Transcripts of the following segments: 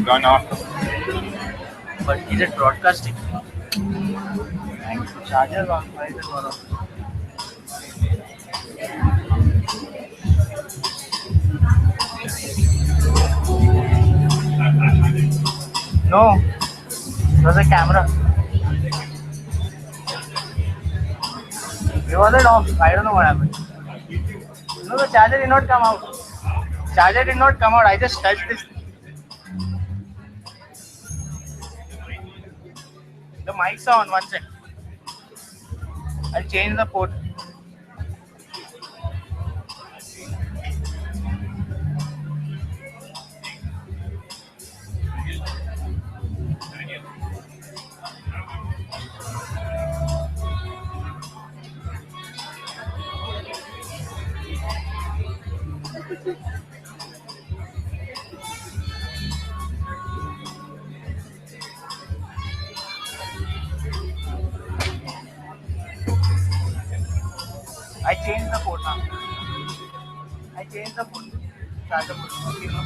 Gone off. But is it broadcasting? Charger on fire tomorrow. No, it was a camera. It wasn't off. I don't know what happened. No, the charger did not come out. Charger did not come out. I just touched this. The mics are on. One sec. I'll change the port. I changed the port. remote now. I changed the phone. Charger put. You know.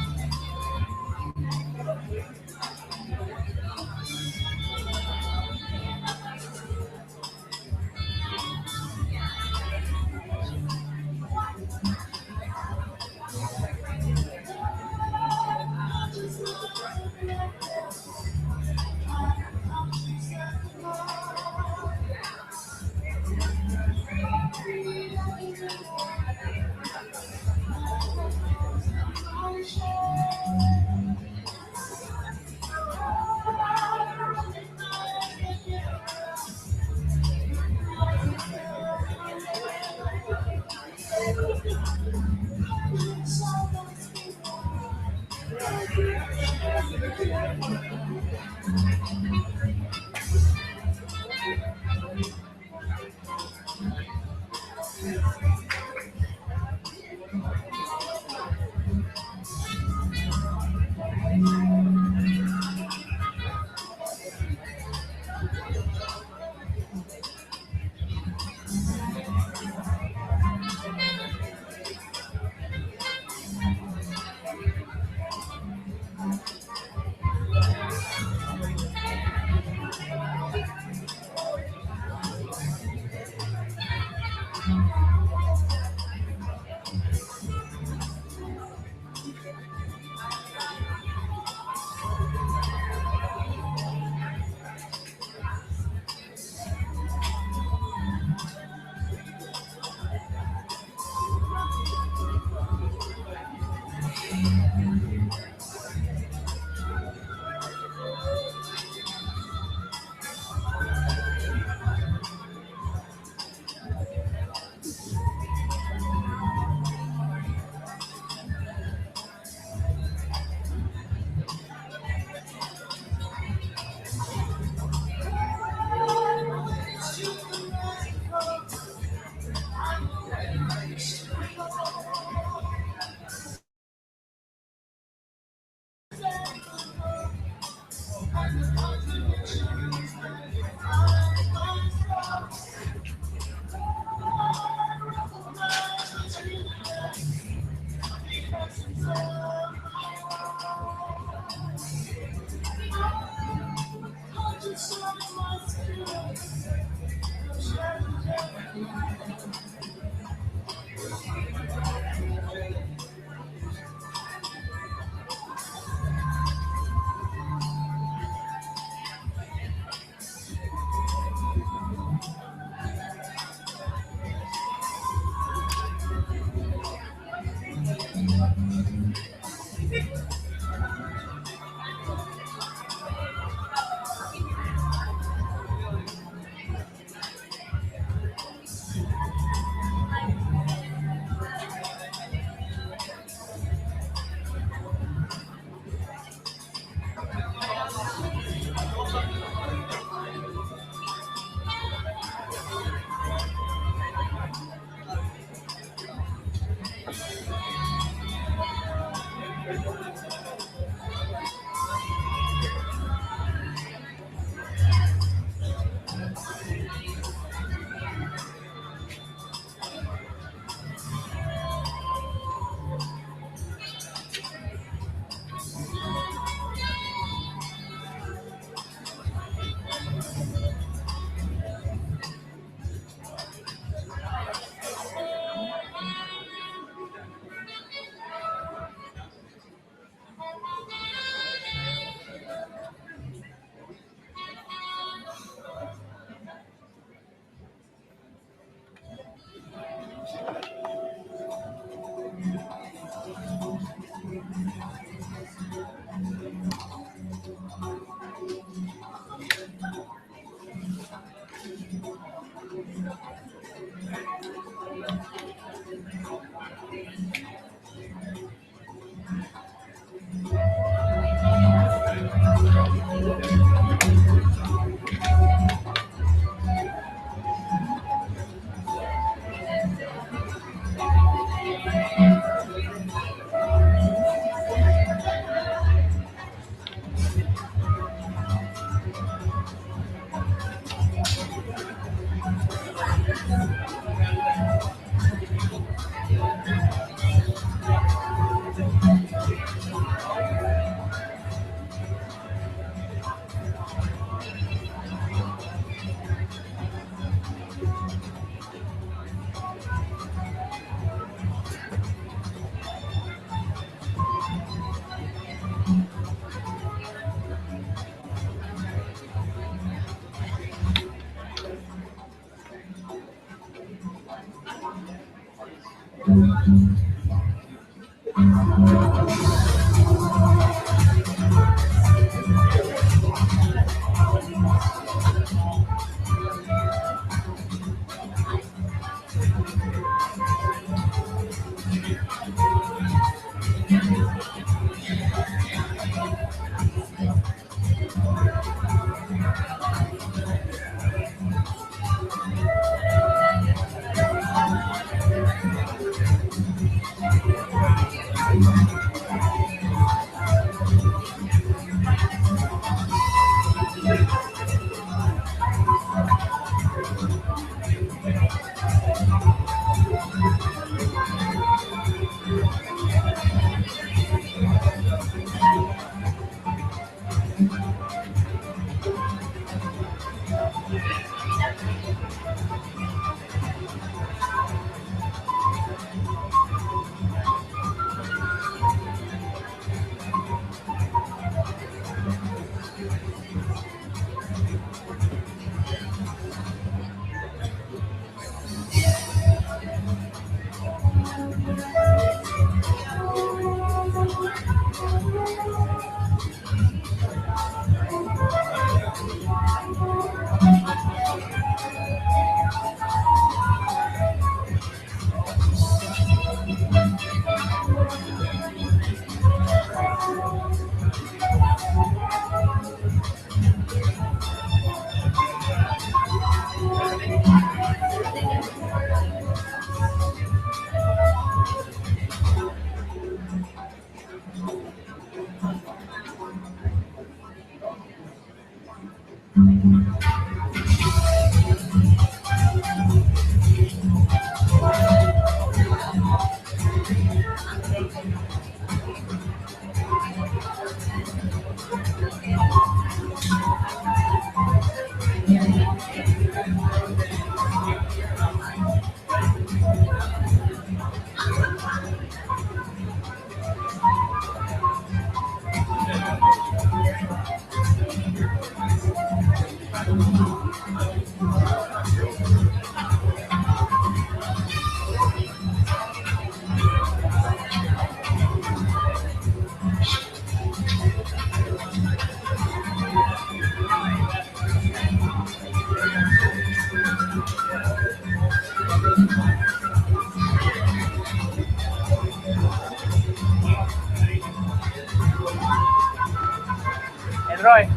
Elroy,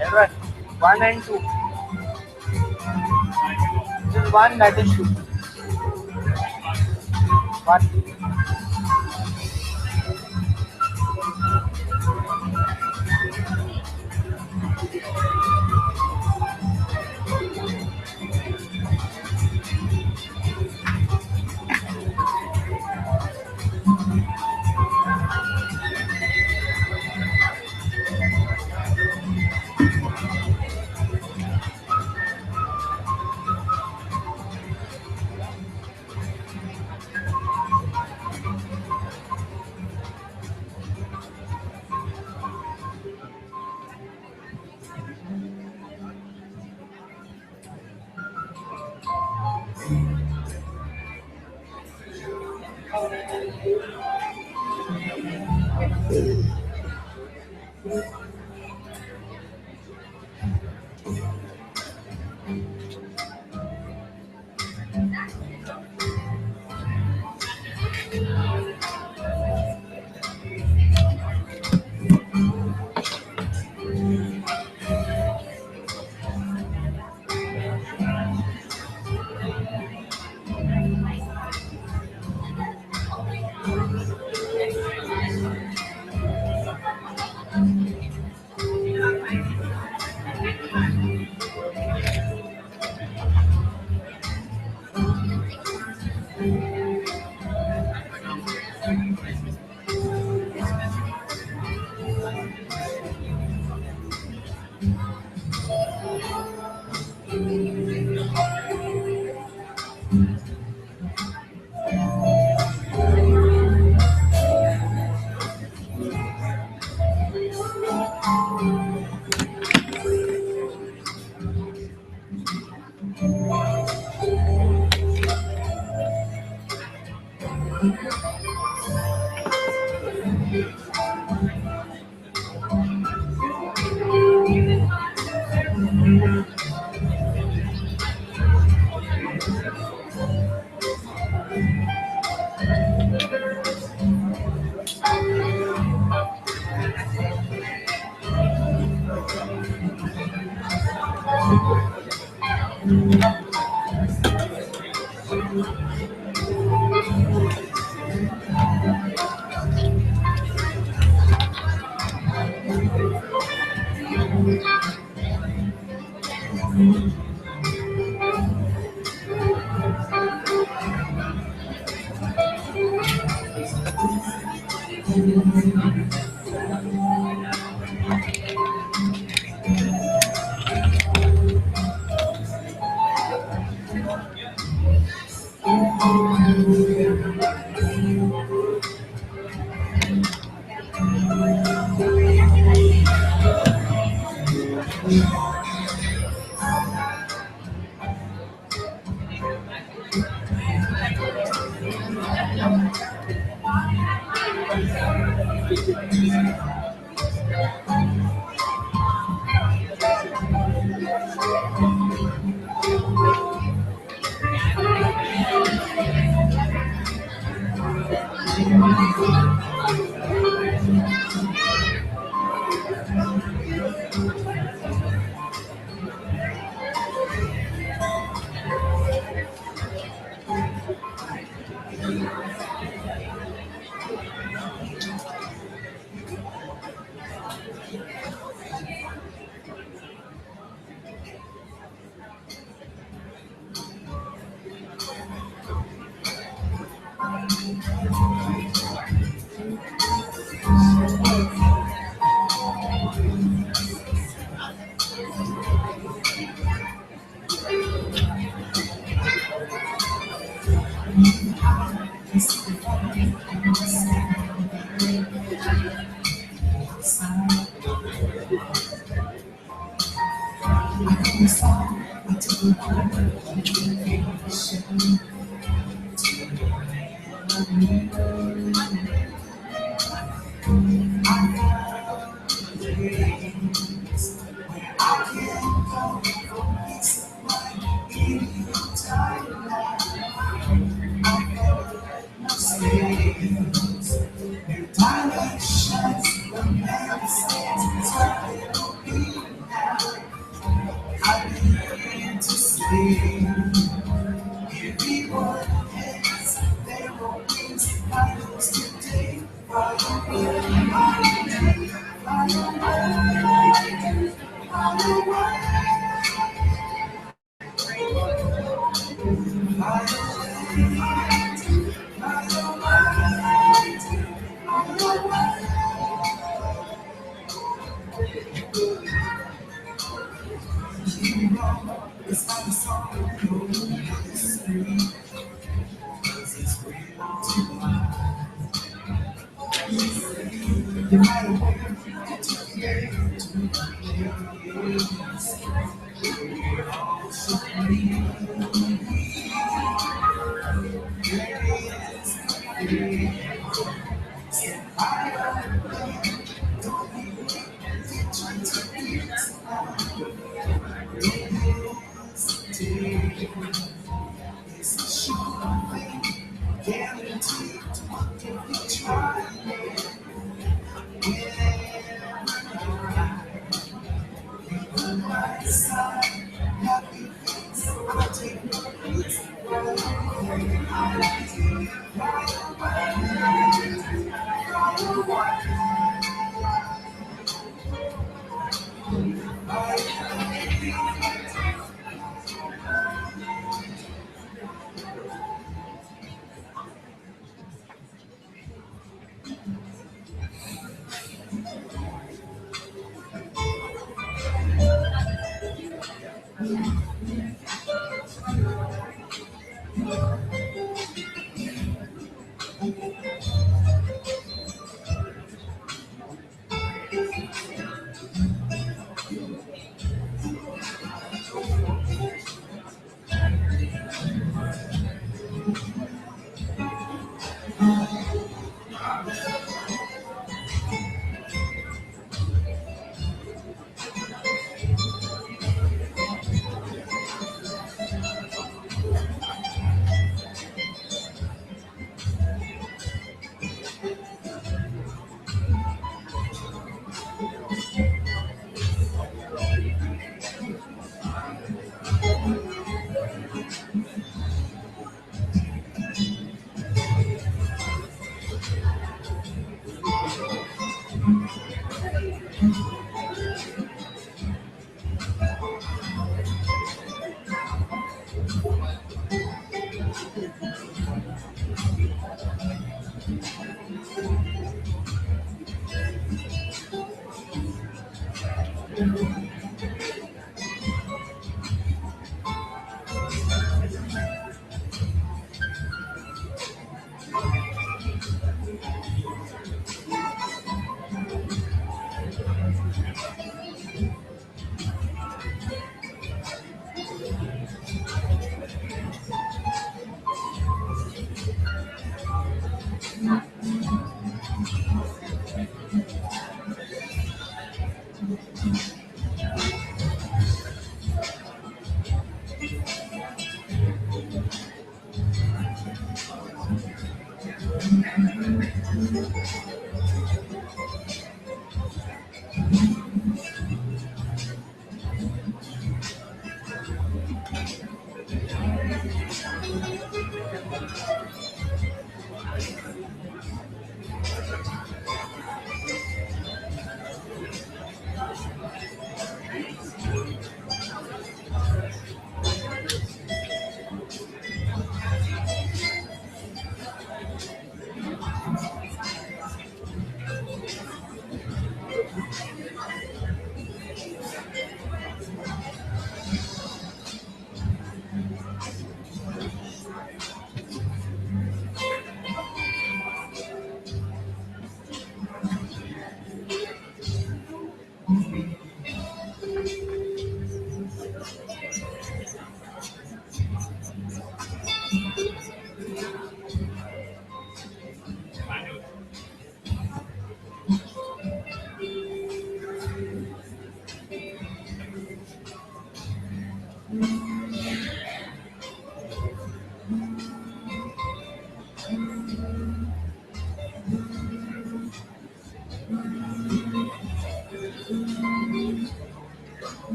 Elroy, one and two. This is one, that is two. One.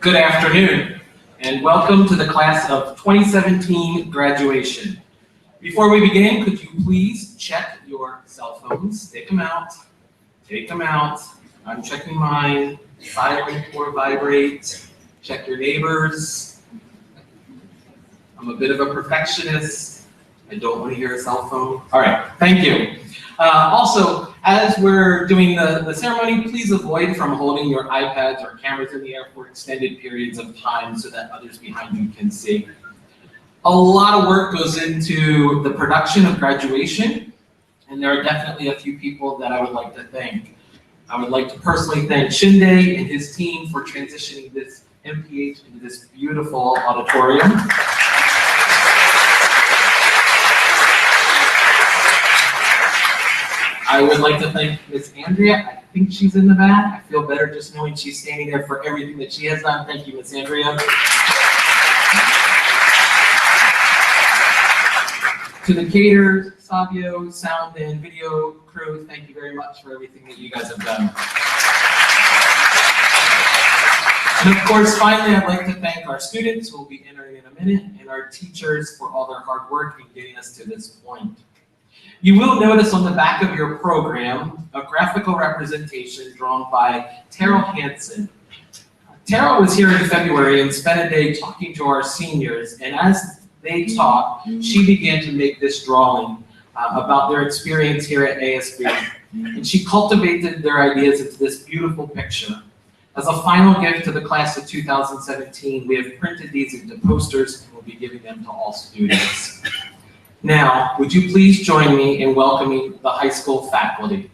Good afternoon, and welcome to the class of 2017 graduation. Before we begin, could you please check your cell phones? Take them out. Take them out. I'm checking mine. Silent or vibrate. Check your neighbors. I'm a bit of a perfectionist. I don't want to hear a cell phone. All right, thank you. Also, as we're doing the ceremony, please avoid from holding your iPads or cameras in the air for extended periods of time so that others behind you can see. A lot of work goes into the production of graduation, and there are definitely a few people that I would like to thank. I would like to personally thank Shinde and his team for transitioning this MPH into this beautiful auditorium. I would like to thank Miss Andrea. I think she's in the back. I feel better just knowing she's standing there for everything that she has done. Thank you, Miss Andrea. To the caterers, Savio, sound and video crew, thank you very much for everything that you guys have done. And of course, finally, I'd like to thank our students who will be entering in a minute and our teachers for all their hard work in getting us to this point. You will notice on the back of your program a graphical representation drawn by Terrell Hansen. Terrell was here in February and spent a day talking to our seniors, and as they talked, she began to make this drawing about their experience here at ASB. And she cultivated their ideas into this beautiful picture. As a final gift to the class of 2017, we have printed these into posters and will be giving them to all students. Now, would you please join me in welcoming the high school faculty?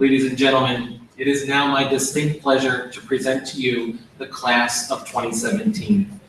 Ladies and gentlemen, it is now my distinct pleasure to present to you the class of 2017.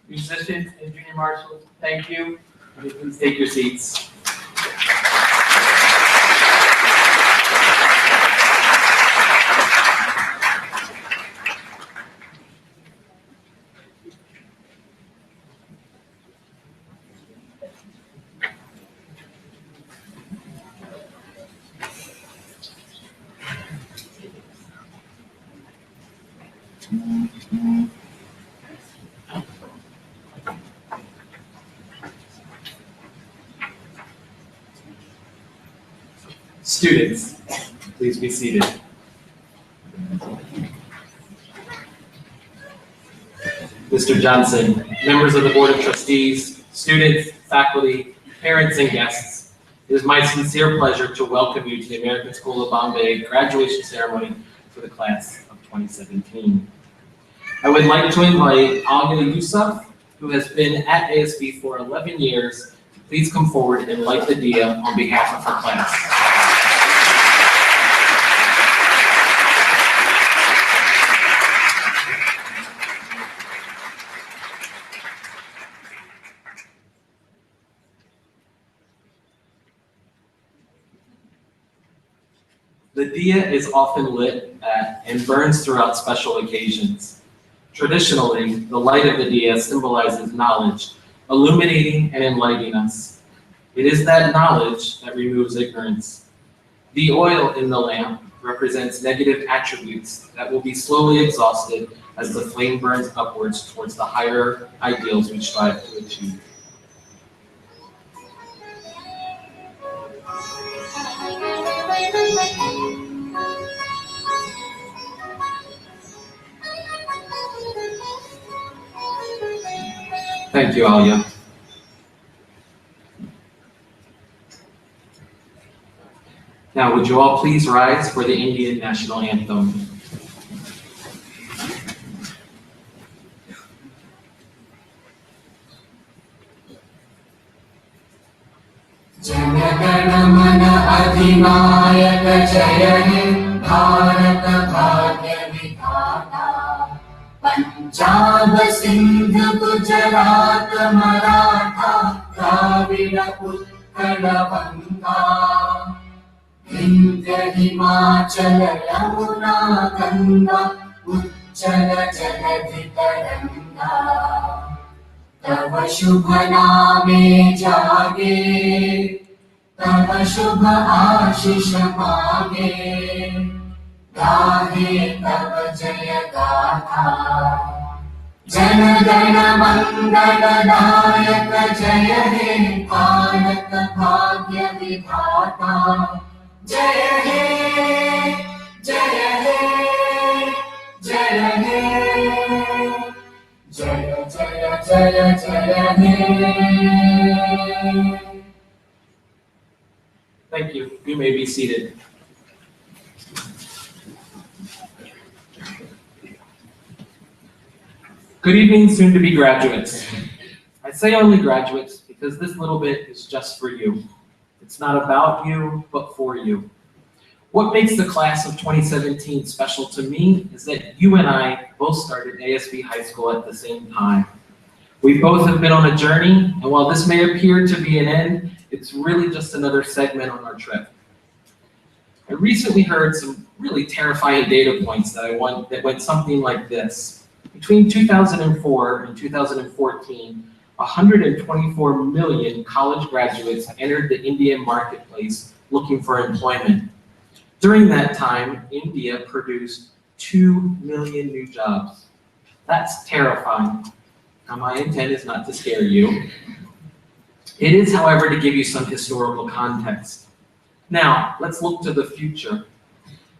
Musicians and junior marshals, thank you. Please take your seats. Students, please be seated. Mr. Johnson, members of the Board of Trustees, students, faculty, parents, and guests, it is my sincere pleasure to welcome you to the American School of Bombay graduation ceremony for the class of 2017. I would like to invite Alia Yusuf, who has been at ASB for 11 years, to please come forward and light the dia on behalf of her class. The dia is often lit at and burns throughout special occasions. Traditionally, the light of the dia symbolizes knowledge, illuminating and enlightening us. It is that knowledge that removes ignorance. The oil in the lamp represents negative attributes that will be slowly exhausted as the flame burns upwards towards the higher ideals we strive to achieve. Thank you, Alia. Now, would you all please rise for the Indian National Anthem? Jana Gana Mana अधिनायक जय हे भारत भाग्य विधाता। पंजाब सिंध गुजरात मराठा द्राविड़ उत्कल बंगा। विंध्य हिमाचल यमुना गंगा उच्चल जलधि तरंगा। तव शुभ नामे जागे तव शुभ आशीष मागे। गाहे तव जय गाथा जन गण मंगल दायक जय हे भारत भाग्य विधाता। जय हे जय हे जय हे जय जय जय जय हे। Thank you. You may be seated. Good evening, soon-to-be graduates. I say only graduates because this little bit is just for you. It's not about you, but for you. What makes the class of 2017 special to me is that you and I both started ASB High School at the same time. We both have been on a journey, and while this may appear to be an end, it's really just another segment on our trip. I recently heard some really terrifying data points that went something like this. Between 2004 and 2014, 124 million college graduates entered the Indian marketplace looking for employment. During that time, India produced 2 million new jobs. That's terrifying. Now, my intent is not to scare you. It is, however, to give you some historical context. Now, let's look to the future.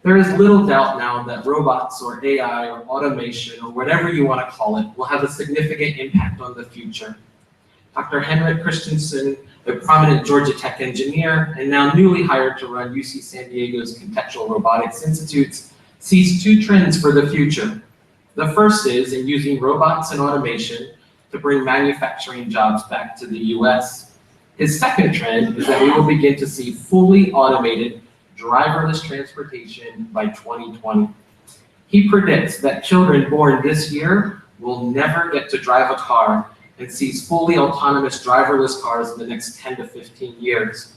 There is little doubt now that robots or AI or automation or whatever you want to call it will have a significant impact on the future. Dr. Henrik Christensen, a prominent Georgia Tech engineer and now newly hired to run UC San Diego's Contextual Robotics Institutes, sees two trends for the future. The first is in using robots and automation to bring manufacturing jobs back to the US. His second trend is that we will begin to see fully automated driverless transportation by 2020. He predicts that children born this year will never get to drive a car and sees fully autonomous driverless cars in the next 10 to 15 years.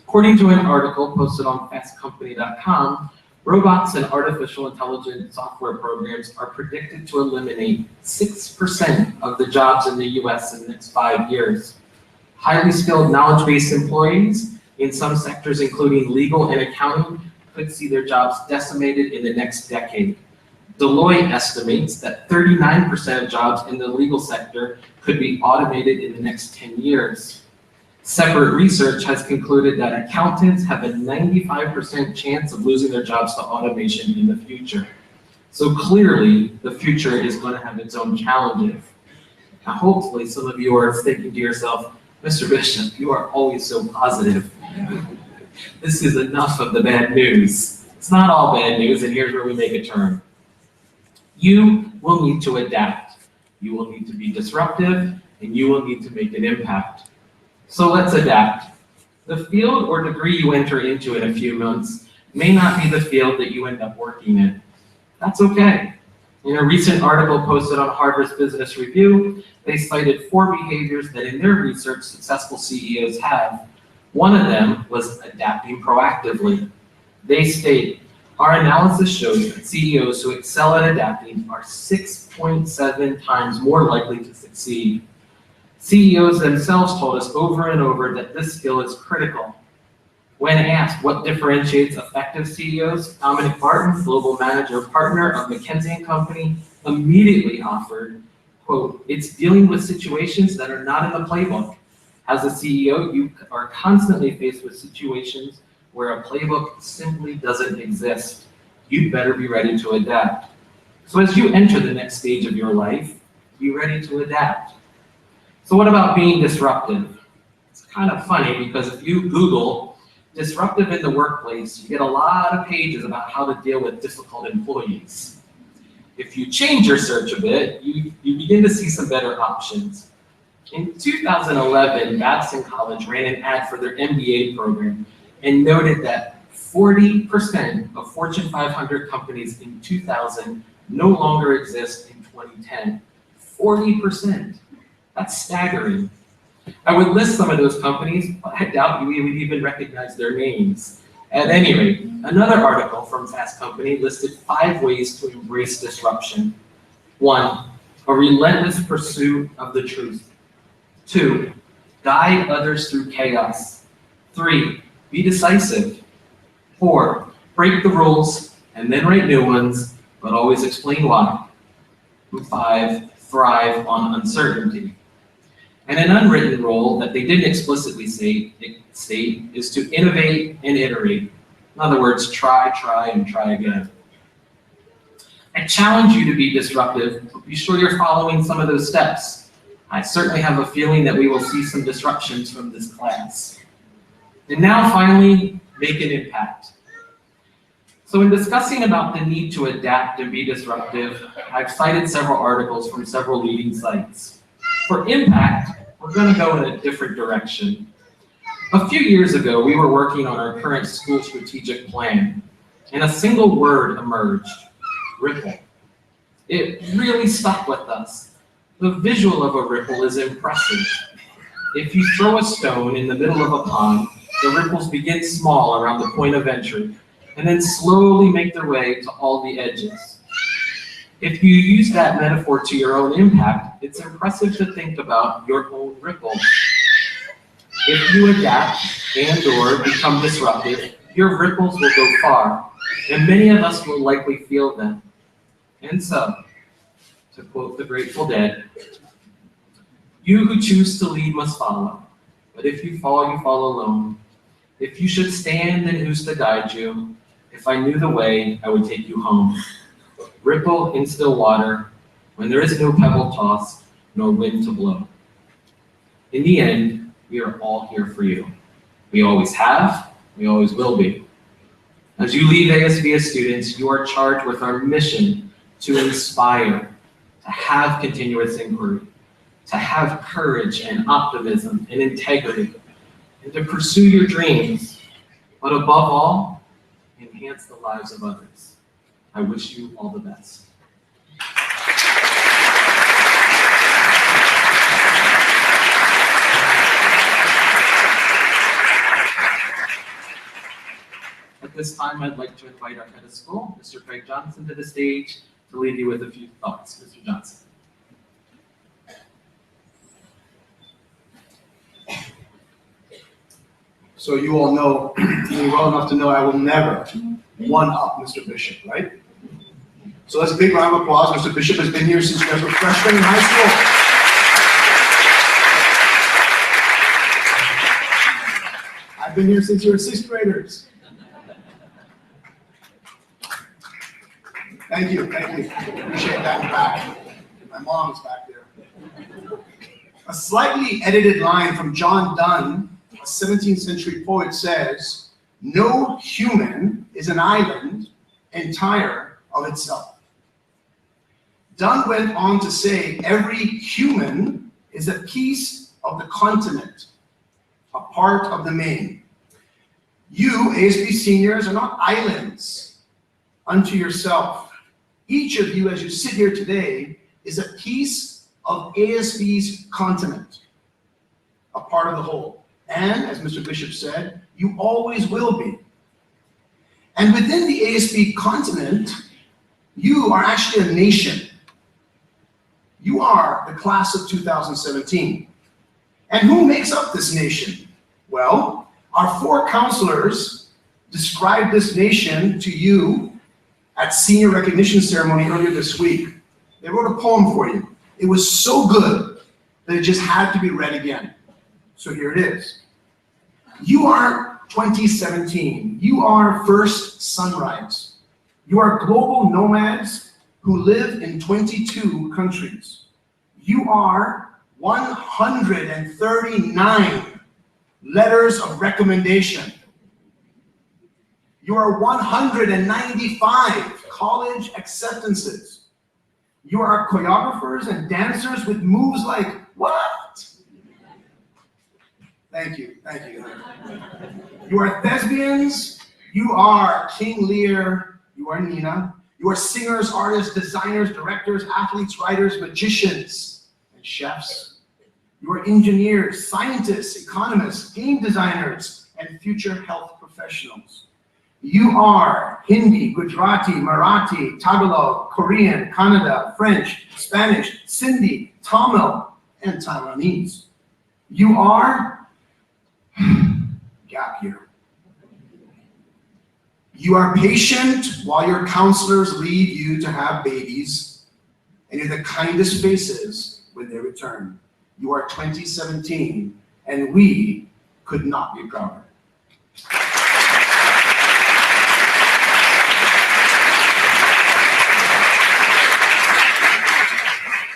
According to an article posted on fastcompany.com, robots and artificial intelligence software programs are predicted to eliminate 6% of the jobs in the US in the next 5 years. Highly skilled knowledge-based employees in some sectors, including legal and accounting, could see their jobs decimated in the next decade. Deloitte estimates that 39% of jobs in the legal sector could be automated in the next 10 years. Separate research has concluded that accountants have a 95% chance of losing their jobs to automation in the future. So clearly, the future is going to have its own challenges. Now, hopefully, some of you are thinking to yourself, Mr. Bishop, you are always so positive. This is enough of the bad news. It's not all bad news, and here's where we make a turn. You will need to adapt. You will need to be disruptive, and you will need to make an impact. So let's adapt. The field or degree you enter into in a few months may not be the field that you end up working in. That's okay. In a recent article posted on Harvard's Business Review, they cited 4 behaviors that in their research successful CEOs have. One of them was adapting proactively. They state, our analysis shows that CEOs who excel at adapting are 6.7 times more likely to succeed. CEOs themselves told us over and over that this skill is critical. When asked what differentiates effective CEOs, Dominic Barton, global manager partner of McKinsey & Company, immediately offered, quote, it's dealing with situations that are not in the playbook. As a CEO, you are constantly faced with situations where a playbook simply doesn't exist. You'd better be ready to adapt. So as you enter the next stage of your life, be ready to adapt. So what about being disruptive? It's kind of funny because if you Google disruptive in the workplace, you get a lot of pages about how to deal with difficult employees. If you change your search a bit, you begin to see some better options. In 2011, Babson College ran an ad for their MBA program, and noted that 40% of Fortune 500 companies in 2000 no longer exist in 2010. 40%. That's staggering. I would list some of those companies, but I doubt we would even recognize their names. At any rate, another article from Fast Company listed 5 ways to embrace disruption. 1, a relentless pursuit of the truth. 2, guide others through chaos. 3, be decisive. 4, break the rules and then write new ones, but always explain why. 5, thrive on uncertainty. And an unwritten rule that they didn't explicitly state is to innovate and iterate. In other words, try, and try again. I challenge you to be disruptive, but be sure you're following some of those steps. I certainly have a feeling that we will see some disruptions from this class. And now finally, make an impact. So in discussing about the need to adapt and be disruptive, I've cited several articles from several leading sites. For impact, we're going to go in a different direction. A few years ago, we were working on our current school strategic plan, and a single word emerged: ripple. It really stuck with us. The visual of a ripple is impressive. If you throw a stone in the middle of a pond, the ripples begin small around the point of entry, and then slowly make their way to all the edges. If you use that metaphor to your own impact, it's impressive to think about your own ripple. If you adapt and/or become disruptive, your ripples will go far, and many of us will likely feel them. And so, to quote the Grateful Dead, "You who choose to lead must follow, but if you fall, you fall alone. If you should stand, then who's to guide you? If I knew the way, I would take you home. Ripple in still water, when there is no pebble tossed, nor wind to blow." In the end, we are all here for you. We always have, we always will be. As you leave ASB as students, you are charged with our mission to inspire, to have continuous inquiry, to have courage and optimism and integrity, and to pursue your dreams, but above all, enhance the lives of others. I wish you all the best. At this time, I'd like to invite our head of school, Mr. Craig Johnson, to the stage to leave you with a few thoughts. Mr. Johnson. So you all know me well enough to know I will never one-up Mr. Bishop, right? So that's a big round of applause. Mr. Bishop has been here since you guys were freshmen in high school. I've been here since you were 6th graders. Thank you. Appreciate that in the back. My mom's back there. A slightly edited line from John Donne, a 17th century poet, says, "No human is an island entire of itself." Donne went on to say, "Every human is a piece of the continent, a part of the main." You, ASB seniors, are not islands unto yourself. Each of you, as you sit here today, is a piece of ASB's continent, a part of the whole. And, as Mr. Bishop said, you always will be. And within the ASB continent, you are actually a nation. You are the class of 2017. And who makes up this nation? Well, our 4 counselors described this nation to you at senior recognition ceremony earlier this week. They wrote a poem for you. It was so good that it just had to be read again. So here it is. You are 2017. You are First Sunrise. You are global nomads who live in 22 countries. You are 139 letters of recommendation. You are 195 college acceptances. You are choreographers and dancers with moves like, what? Thank you. You are thespians, you are King Lear, you are Nina. You are singers, artists, designers, directors, athletes, writers, magicians, and chefs. You are engineers, scientists, economists, game designers, and future health professionals. You are Hindi, Gujarati, Marathi, Tagalog, Korean, Kannada, French, Spanish, Sindhi, Tamil, and Taiwanese. You are gap year. You are patient while your counselors leave you to have babies, and you're the kindest faces when they return. You are 2017, and we could not be prouder.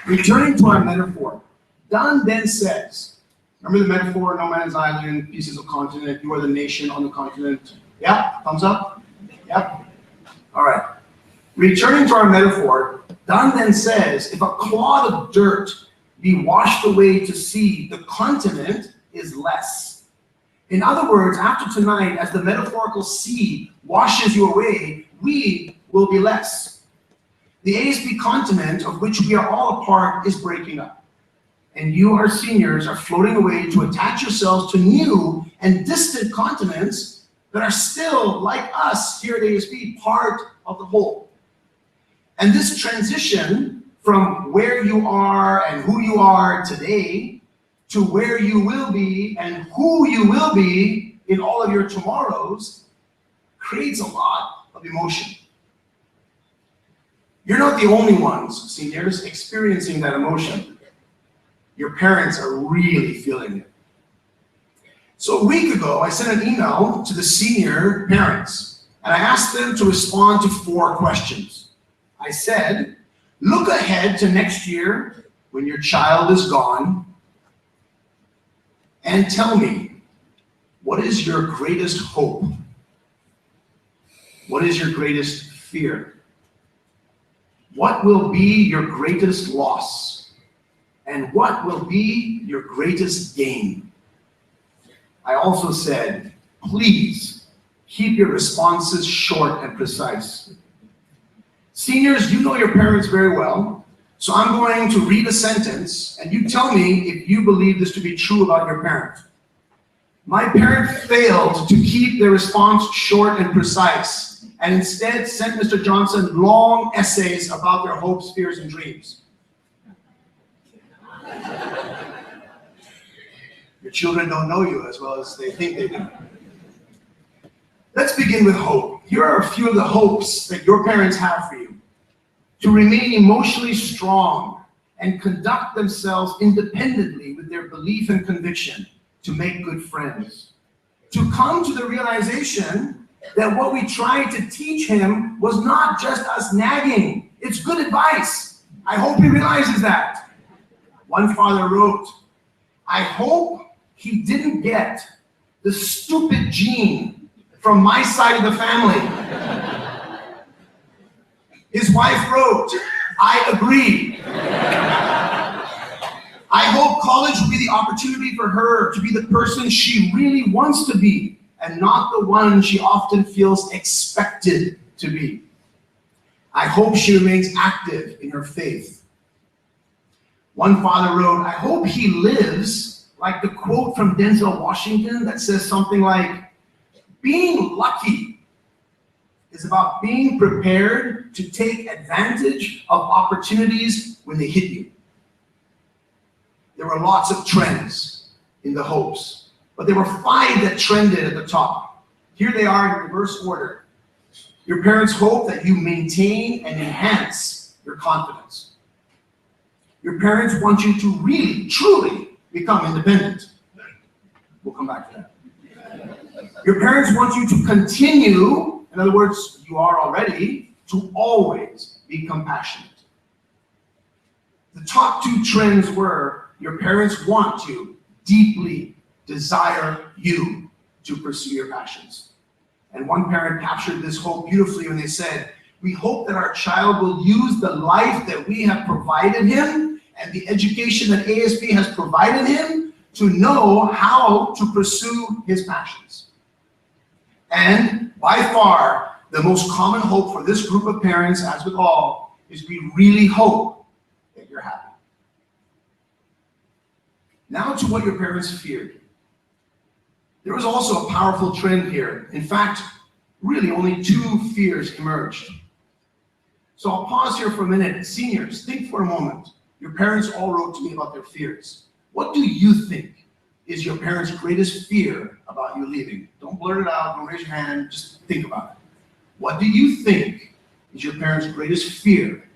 Returning to our metaphor, Donne then says, remember the metaphor, no man's island, pieces of continent, you are the nation on the continent. Yeah, thumbs up? Yep. All right. Returning to our metaphor, Donne then says, if a clod of dirt be washed away to sea, the continent is less. In other words, after tonight, as the metaphorical sea washes you away, we will be less. The ASB continent, of which we are all a part, is breaking up. And you, our seniors, are floating away to attach yourselves to new and distant continents that are still, like us here at ASB, part of the whole. And this transition from where you are and who you are today to where you will be and who you will be in all of your tomorrows creates a lot of emotion. You're not the only ones, seniors, experiencing that emotion. Your parents are really feeling it. So a week ago, I sent an email to the senior parents, and I asked them to respond to 4 questions. I said, look ahead to next year when your child is gone, and tell me, what is your greatest hope? What is your greatest fear? What will be your greatest loss? And what will be your greatest gain? I also said, please keep your responses short and precise. Seniors, you know your parents very well, so I'm going to read a sentence and you tell me if you believe this to be true about your parent. My parent failed to keep their response short and precise, and instead sent Mr. Johnson long essays about their hopes, fears, and dreams. Your children don't know you as well as they think they do. Let's begin with hope. Here are a few of the hopes that your parents have for you. To remain emotionally strong and conduct themselves independently with their belief and conviction. To make good friends. To come to the realization that what we tried to teach him was not just us nagging. It's good advice. I hope he realizes that. One father wrote, I hope he didn't get the stupid gene from my side of the family. His wife wrote, I agree. I hope college will be the opportunity for her to be the person she really wants to be and not the one she often feels expected to be. I hope she remains active in her faith. One father wrote, I hope he lives like the quote from Denzel Washington that says something like, being lucky is about being prepared to take advantage of opportunities when they hit you. There were lots of trends in the hopes, but there were 5 that trended at the top. Here they are in reverse order. Your parents hope that you maintain and enhance your confidence. Your parents want you to really, truly become independent. We'll come back to that. Your parents want you to continue, in other words, you are already, to always be compassionate. The top 2 trends were, your parents want to deeply desire you to pursue your passions. And one parent captured this hope beautifully when they said, we hope that our child will use the life that we have provided him and the education that ASB has provided him to know how to pursue his passions. And by far, the most common hope for this group of parents, as with all, is we really hope that you're happy. Now to what your parents feared. There was also a powerful trend here. In fact, really only two fears emerged. So I'll pause here for a minute. Seniors, think for a moment. Your parents all wrote to me about their fears. What do you think is your parents' greatest fear about you leaving? Don't blurt it out, don't raise your hand, just think about it. What do you think is your parents' greatest fear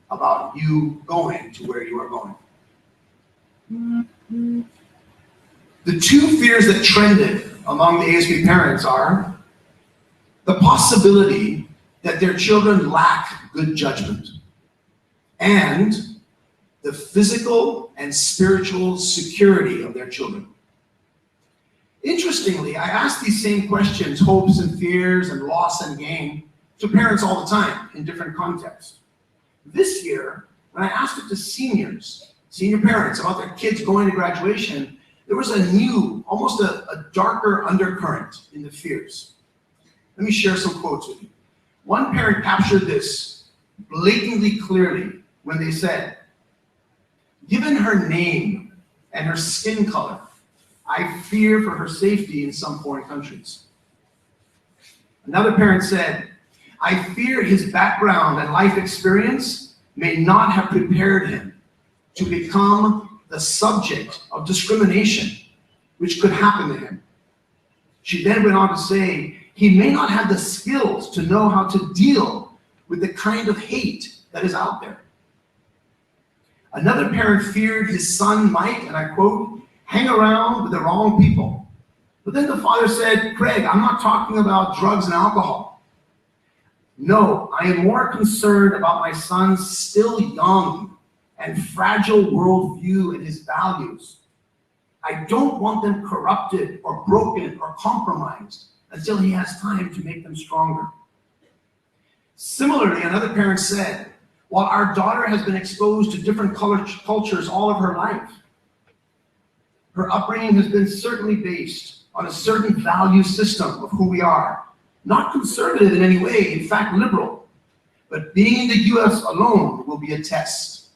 about you going to where you are going? The two fears that trended among the ASB parents are the possibility that their children lack good judgment and the physical and spiritual security of their children. Interestingly, I ask these same questions, hopes and fears and loss and gain, to parents all the time in different contexts. This year, when I asked it to seniors, senior parents about their kids going to graduation, there was a new, almost a darker undercurrent in the fears. Let me share some quotes with you. One parent captured this blatantly clearly when they said, "Given her name and her skin color, I fear for her safety in some foreign countries." Another parent said, "I fear his background and life experience may not have prepared him to become the subject of discrimination, which could happen to him." She then went on to say, "He may not have the skills to know how to deal with the kind of hate that is out there." Another parent feared his son might, and I quote, "hang around with the wrong people." But then the father said, "Craig, I'm not talking about drugs and alcohol. No, I am more concerned about my son's still young and fragile worldview and his values. I don't want them corrupted or broken or compromised until he has time to make them stronger." Similarly, another parent said, "While our daughter has been exposed to different cultures all of her life, her upbringing has been certainly based on a certain value system of who we are. Not conservative in any way, in fact liberal. But being in the US alone will be a test.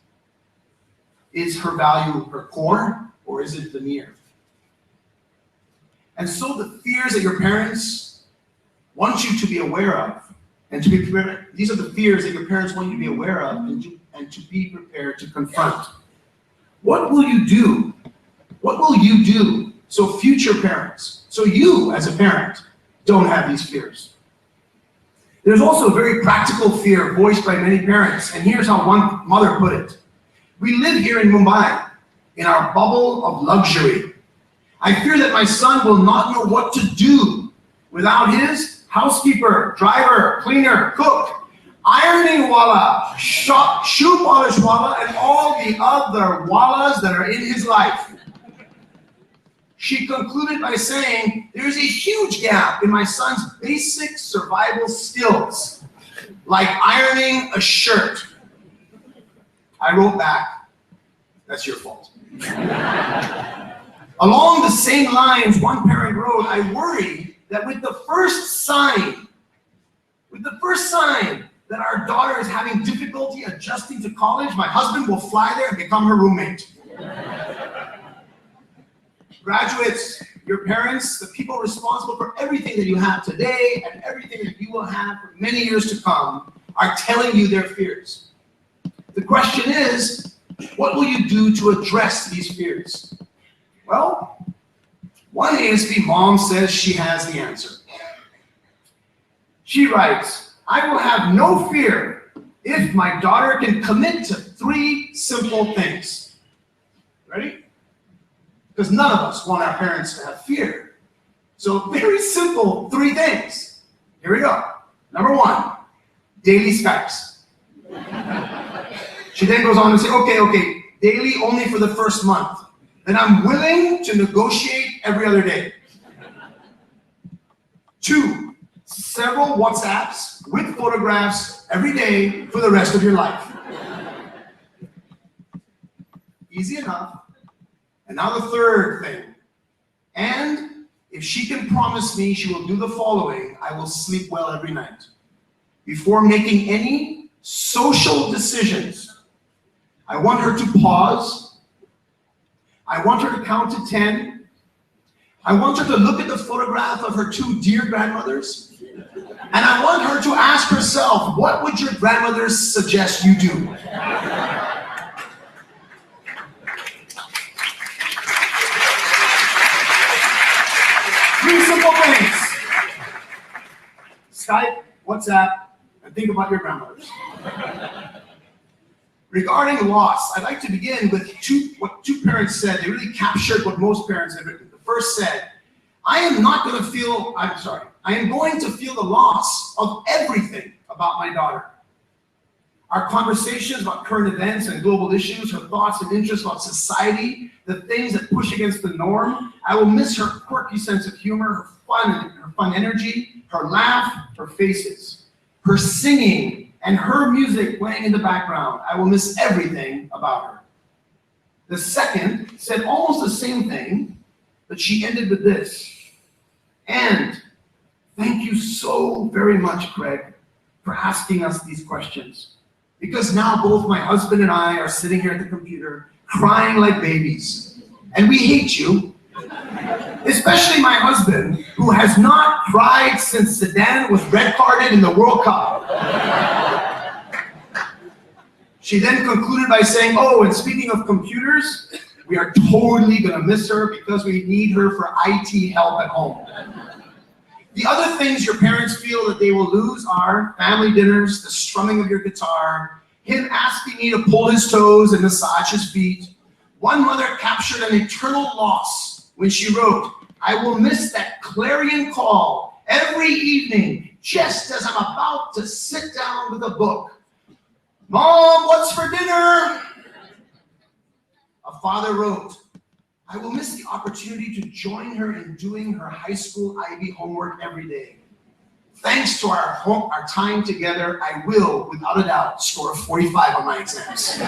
Is her value her core, or is it veneer?" And so the fears that your parents want you to be aware of, and to be prepared, these are the fears that your parents want you to be aware of and to be prepared to confront. What will you do? What will you do so future parents, so you as a parent, don't have these fears? There's also a very practical fear voiced by many parents, and here's how one mother put it. "We live here in Mumbai, in our bubble of luxury. I fear that my son will not know what to do without his housekeeper, driver, cleaner, cook, ironing wala, shoe polish wala, and all the other wallas that are in his life." She concluded by saying, "There's a huge gap in my son's basic survival skills, like ironing a shirt." I wrote back, "That's your fault." Along the same lines, one parent wrote, "I worry that with the first sign that our daughter is having difficulty adjusting to college, my husband will fly there and become her roommate." Graduates, your parents, the people responsible for everything that you have today and everything that you will have for many years to come, are telling you their fears. The question is, what will you do to address these fears? Well, one ASB mom says she has the answer. She writes, "I will have no fear if my daughter can commit to 3 simple things." Ready? Because none of us want our parents to have fear. So very simple 3 things. Here we go. Number 1, daily Skypes. She then goes on to say, okay, daily only for the first month. Then I'm willing to negotiate every other day. 2, several WhatsApps with photographs every day for the rest of your life. Easy enough. And now the third thing. And if she can promise me she will do the following, I will sleep well every night. Before making any social decisions, I want her to pause. I want her to count to 10. I want her to look at the photograph of her two dear grandmothers. And I want her to ask herself, what would your grandmothers suggest you do? Three simple things. Skype, WhatsApp, and think about your grandmothers. Regarding loss, I'd like to begin with what two parents said. They really captured what most parents have written. The first said, I am going to feel the loss of everything about my daughter. Our conversations about current events and global issues, her thoughts and interests about society, the things that push against the norm. I will miss her quirky sense of humor, her fun energy, her laugh, her faces, her singing, and her music playing in the background. I will miss everything about her. The second said almost the same thing, but she ended with this. And thank you so very much, Craig, for asking us these questions. Because now both my husband and I are sitting here at the computer crying like babies. And we hate you. Especially my husband, who has not cried since Zidane was red-carded in the World Cup. She then concluded by saying, oh, and speaking of computers, we are totally going to miss her because we need her for IT help at home. The other things your parents feel that they will lose are family dinners, the strumming of your guitar, him asking me to pull his toes and massage his feet. One mother captured an eternal loss when she wrote, I will miss that clarion call every evening just as I'm about to sit down with a book. Mom, what's for dinner? A father wrote, I will miss the opportunity to join her in doing her high school IB homework every day. Thanks to our time together, I will, without a doubt, score a 45 on my exams.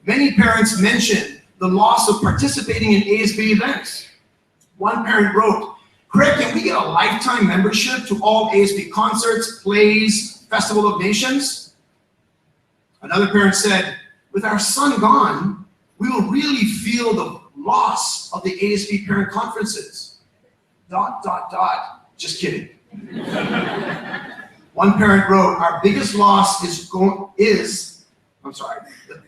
Many parents mention the loss of participating in ASB events. One parent wrote, Craig, can we get a lifetime membership to all ASB concerts, plays, Festival of Nations? Another parent said, with our son gone, we will really feel the loss of the ASB parent conferences. ... Just kidding. One parent wrote, our biggest loss the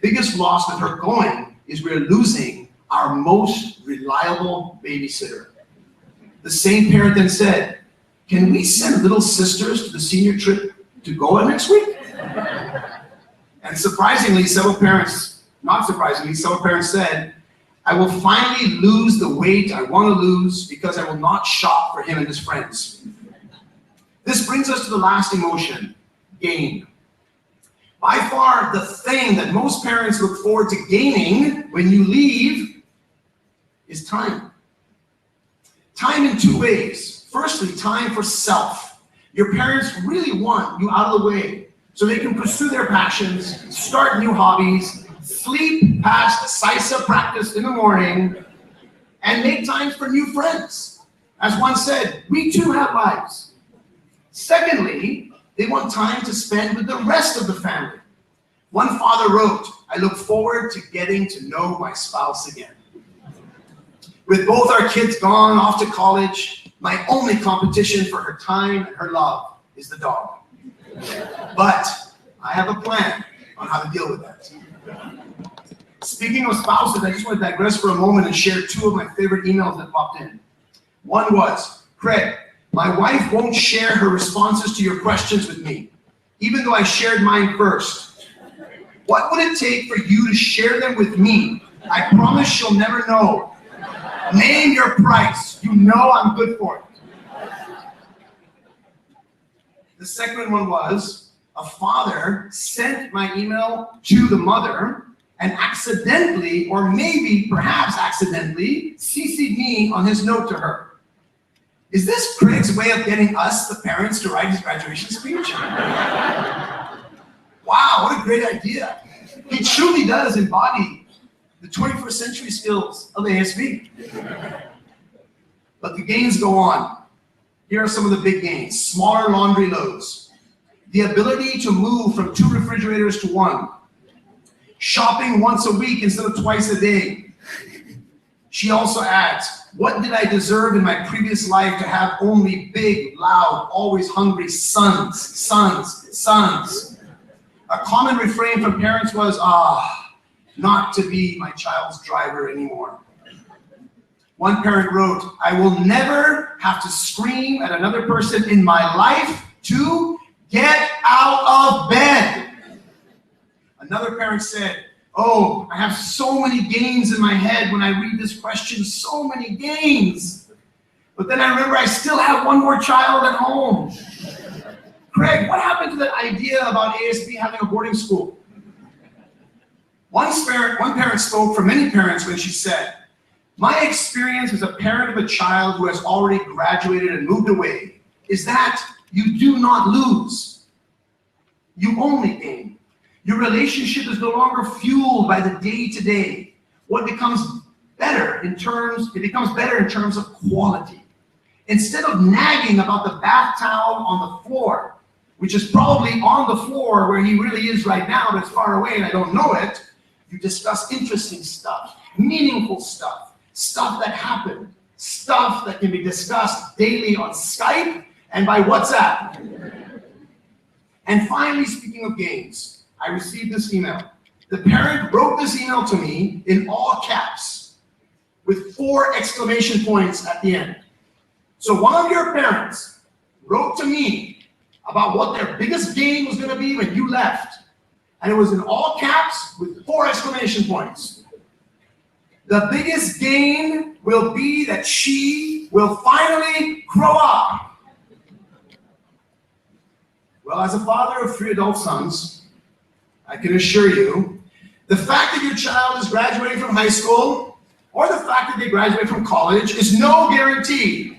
biggest loss with her going is we're losing our most reliable babysitter. The same parent then said, can we send little sisters to the senior trip to Goa next week? And surprisingly, not surprisingly, several parents said, I will finally lose the weight I want to lose because I will not shop for him and his friends. This brings us to the last emotion, gain. By far, the thing that most parents look forward to gaining when you leave is time. Time in two ways. Firstly, time for self. Your parents really want you out of the way so they can pursue their passions, start new hobbies, sleep past salsa practice in the morning, and make time for new friends. As one said, we too have lives. Secondly, they want time to spend with the rest of the family. One father wrote, I look forward to getting to know my spouse again. With both our kids gone off to college, my only competition for her time and her love is the dog. But I have a plan on how to deal with that. Speaking of spouses, I just want to digress for a moment and share two of my favorite emails that popped in. One was, Craig, my wife won't share her responses to your questions with me, even though I shared mine first. What would it take for you to share them with me? I promise she'll never know. Name your price. You know I'm good for it. The second one was, a father sent my email to the mother and accidentally, or maybe perhaps accidentally, CC'd me on his note to her. Is this Craig's way of getting us, the parents, to write his graduation speech? Wow, what a great idea. He truly does embody the 21st century skills of ASB. But the gains go on. Here are some of the big gains. Smaller laundry loads. The ability to move from 2 refrigerators to 1. Shopping once a week instead of twice a day. She also adds, what did I deserve in my previous life to have only big, loud, always hungry sons, sons, sons? A common refrain from parents was, not to be my child's driver anymore. One parent wrote, I will never have to scream at another person in my life to get out of bed. Another parent said, oh, I have so many gains in my head when I read this question, so many gains. But then I remember I still have one more child at home. Craig, what happened to that idea about ASB having a boarding school? One parent spoke for many parents when she said, my experience as a parent of a child who has already graduated and moved away is that you do not lose. You only gain. Your relationship is no longer fueled by the day-to-day. What becomes better in terms of quality. Instead of nagging about the bath towel on the floor, which is probably on the floor where he really is right now, but it's far away and I don't know it, you discuss interesting stuff, meaningful stuff, stuff that happened, stuff that can be discussed daily on Skype and by WhatsApp. And finally, speaking of gains, I received this email. The parent wrote this email to me in all caps with 4 exclamation points at the end. So one of your parents wrote to me about what their biggest gain was going to be when you left. And it was in all caps with 4 exclamation points. The biggest gain will be that she will finally grow up. Well, as a father of 3 adult sons, I can assure you, the fact that your child is graduating from high school or the fact that they graduate from college is no guarantee,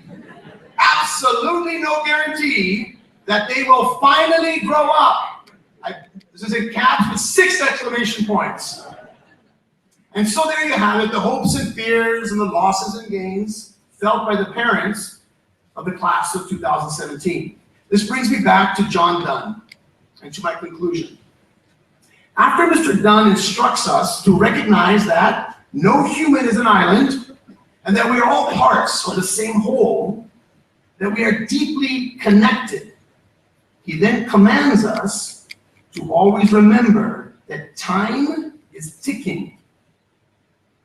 absolutely no guarantee that they will finally grow up. This is in caps with 6 exclamation points. And so there you have it, the hopes and fears and the losses and gains felt by the parents of the class of 2017. This brings me back to John Donne and to my conclusion. After Mr. Donne instructs us to recognize that no human is an island and that we are all parts of the same whole, that we are deeply connected, he then commands us to always remember that time is ticking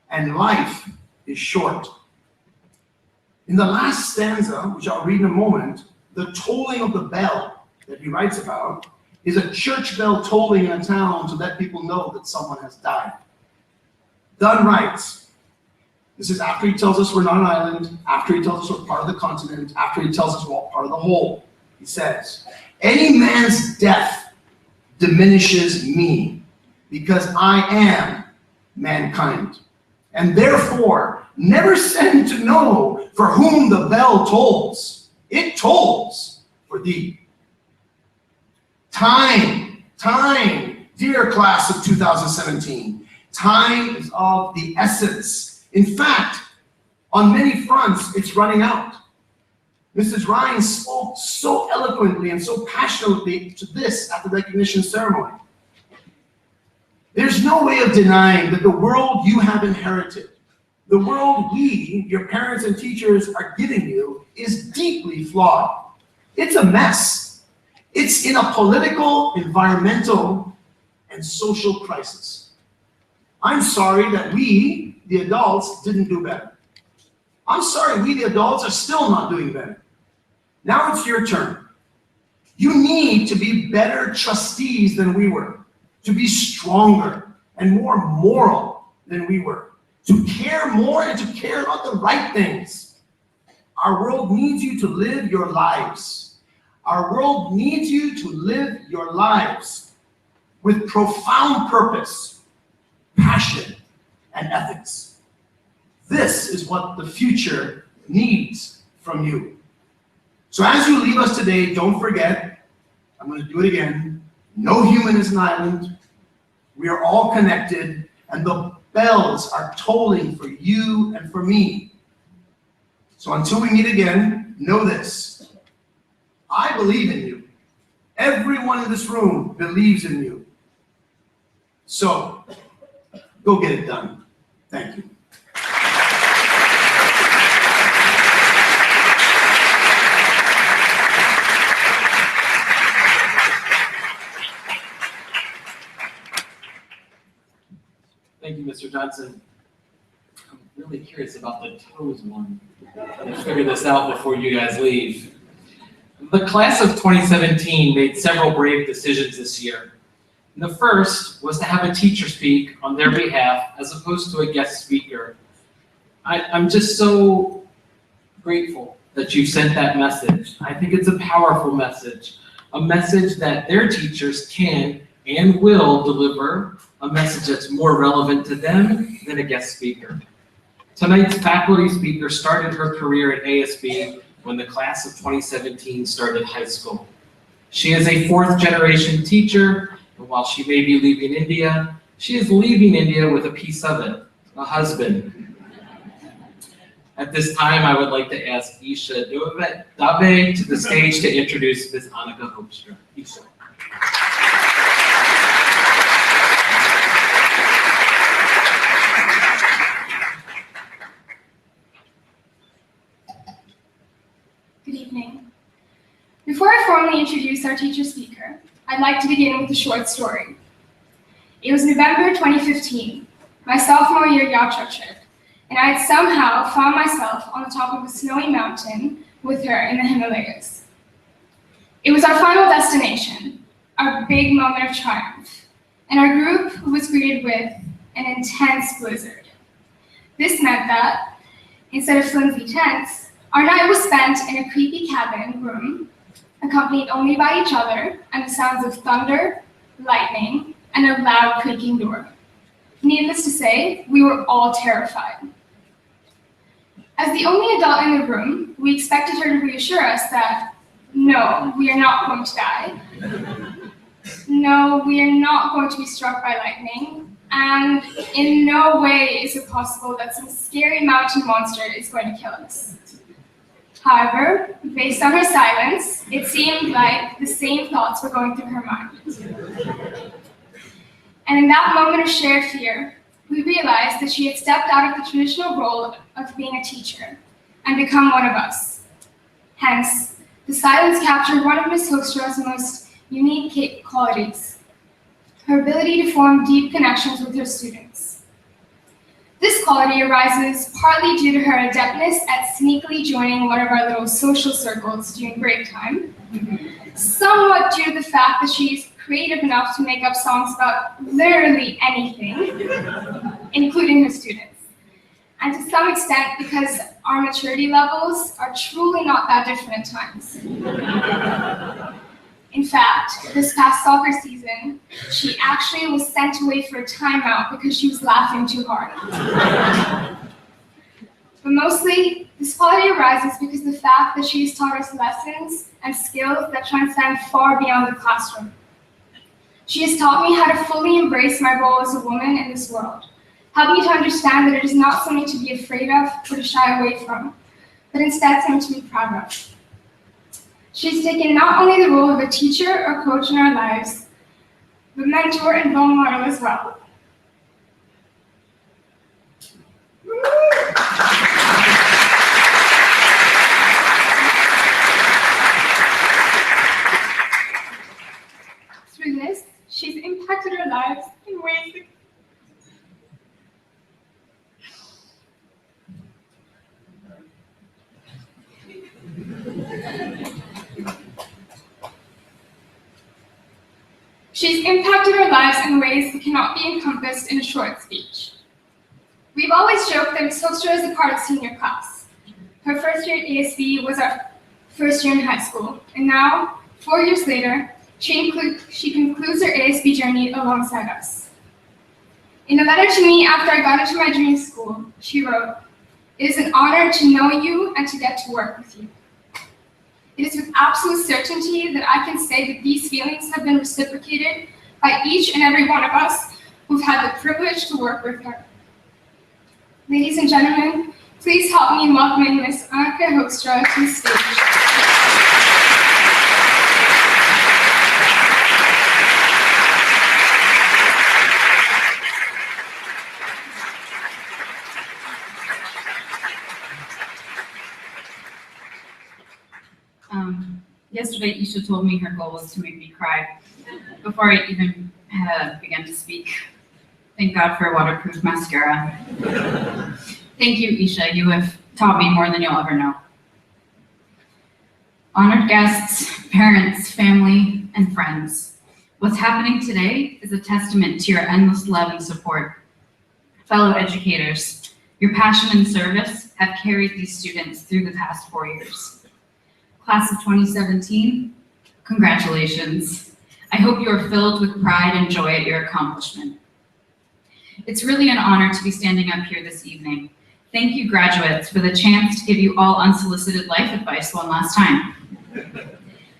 and life is short. In the last stanza, which I'll read in a moment, the tolling of the bell that he writes about is a church bell tolling in a town to let people know that someone has died. Donne writes, this is after he tells us we're not an island, after he tells us we're part of the continent, after he tells us we're all part of the whole. He says, any man's death diminishes me because I am mankind. And therefore, never send to know for whom the bell tolls. It tolls for thee. Time, dear class of 2017, time is of the essence. In fact, on many fronts, it's running out. Mrs. Ryan spoke so eloquently and so passionately to this at the recognition ceremony. There's no way of denying that the world you have inherited, the world we, your parents and teachers, are giving you is deeply flawed. It's a mess. It's in a political, environmental, and social crisis. I'm sorry that we, the adults, didn't do better. I'm sorry we, the adults, are still not doing better. Now it's your turn. You need to be better trustees than we were, to be stronger and more moral than we were, to care more and to care about the right things. Our world needs you to live your lives. Our world needs you to live your lives with profound purpose, passion, and ethics. This is what the future needs from you. So as you leave us today, don't forget, I'm going to do it again, no human is an island. We are all connected, and the bells are tolling for you and for me. So until we meet again, know this. I believe in you. Everyone in this room believes in you. So, go get it done. Thank you. Thank you, Mr. Johnson. I'm really curious about the toes one. Let's figure this out before you guys leave. The class of 2017 made several brave decisions this year. And the first was to have a teacher speak on their behalf as opposed to a guest speaker. I'm just so grateful that you sent that message. I think it's a powerful message, a message that their teachers can and will deliver, a message that's more relevant to them than a guest speaker. Tonight's faculty speaker started her career at ASB when the class of 2017 started high school. She is a fourth-generation teacher, and while she may be leaving India, she is leaving India with a piece of it, a husband. At this time, I would like to ask Isha Dave to the stage to introduce Ms. Annika Hoekstra. Isha. Good evening. Before I formally introduce our teacher speaker, I'd like to begin with a short story. It was November 2015, my sophomore year yacht trip, and I had somehow found myself on the top of a snowy mountain with her in the Himalayas. It was our final destination, our big moment of triumph, and our group was greeted with an intense blizzard. This meant that, instead of flimsy tents, our night was spent in a creepy cabin room, accompanied only by each other and the sounds of thunder, lightning, and a loud creaking door. Needless to say, we were all terrified. As the only adult in the room, we expected her to reassure us that, no, we are not going to die. No, we are not going to be struck by lightning. And in no way is it possible that some scary mountain monster is going to kill us. However, based on her silence, it seemed like the same thoughts were going through her mind. And in that moment of shared fear, we realized that she had stepped out of the traditional role of being a teacher and become one of us. Hence, the silence captured one of Ms. Hoekstra's most unique qualities, her ability to form deep connections with her students. This quality arises partly due to her adeptness at sneakily joining one of our little social circles during break time, somewhat due to the fact that she's creative enough to make up songs about literally anything, including her students, and to some extent because our maturity levels are truly not that different at times. In fact, this past soccer season, she actually was sent away for a timeout because she was laughing too hard. But mostly, this quality arises because of the fact that she has taught us lessons and skills that transcend far beyond the classroom. She has taught me how to fully embrace my role as a woman in this world, helped me to understand that it is not something to be afraid of or to shy away from, but instead something to be proud of. She's taken not only the role of a teacher or coach in our lives, but mentor and role model as well. Through this, she's impacted our lives in ways that She's impacted our lives in ways that cannot be encompassed in a short speech. We've always joked that Ms. Hoekstra is a part of senior class. Her first year at ASB was our first year in high school, and now, 4 years later, she concludes her ASB journey alongside us. In a letter to me after I got into my junior school, she wrote, "It is an honor to know you and to get to work with you. It is with absolute certainty that I can say that these feelings have been reciprocated by each and every one of us who've had the privilege to work with her. Ladies and gentlemen, Please help me in welcoming Miss Annika Hoekstra to the stage. Yesterday, Isha told me her goal was to make me cry before I even began to speak. Thank God for waterproof mascara. Thank you, Isha. You have taught me more than you'll ever know. Honored guests, parents, family, and friends, what's happening today is a testament to your endless love and support. Fellow educators, your passion and service have carried these students through the past 4 years. Class of 2017, congratulations. I hope you are filled with pride and joy at your accomplishment. It's really an honor to be standing up here this evening. Thank you, graduates, for the chance to give you all unsolicited life advice one last time.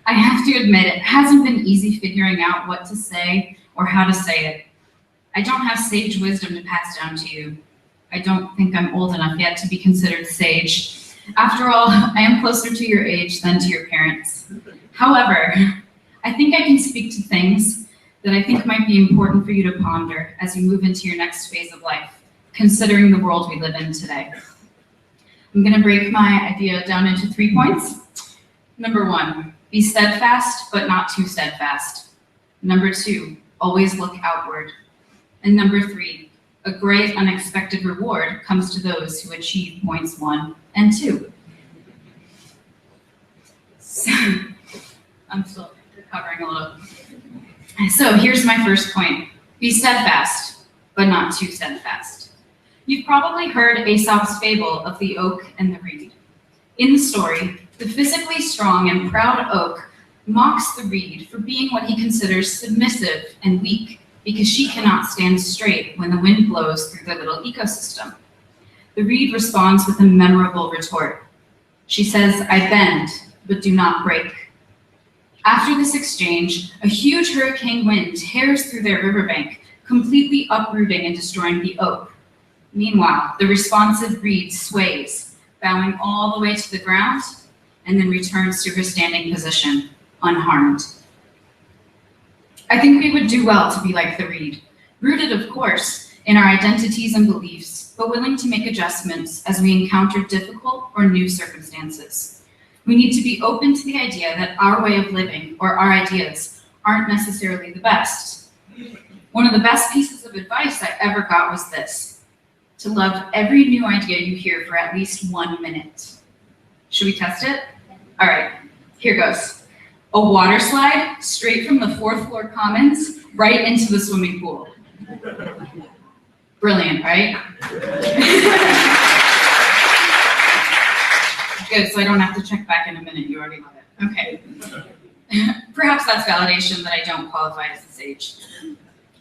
I have to admit, it hasn't been easy figuring out what to say or how to say it. I don't have sage wisdom to pass down to you. I don't think I'm old enough yet to be considered sage. After all, I am closer to your age than to your parents. However, I think I can speak to things that I think might be important for you to ponder as you move into your next phase of life, considering the world we live in today. I'm going to break my idea down into 3 points. Number 1, be steadfast, but not too steadfast. Number 2, always look outward. And number 3, a great unexpected reward comes to those who achieve points 1 and 2. So, I'm still recovering a little. So here's my first point. Be steadfast, but not too steadfast. You've probably heard Aesop's fable of the oak and the reed. In the story, the physically strong and proud oak mocks the reed for being what he considers submissive and weak, because she cannot stand straight when the wind blows through their little ecosystem. The reed responds with a memorable retort. She says, I bend, but do not break. After this exchange, a huge hurricane wind tears through their riverbank, completely uprooting and destroying the oak. Meanwhile, the responsive reed sways, bowing all the way to the ground, and then returns to her standing position, unharmed. I think we would do well to be like the reed, rooted, of course, in our identities and beliefs, but willing to make adjustments as we encounter difficult or new circumstances. We need to be open to the idea that our way of living or our ideas aren't necessarily the best. One of the best pieces of advice I ever got was this: to love every new idea you hear for at least 1 minute. Should we test it? All right, here goes. A water slide straight from the 4th floor commons right into the swimming pool. Brilliant, right? Good, so I don't have to check back in a minute. You already love it. Okay. Perhaps that's validation that I don't qualify as a sage.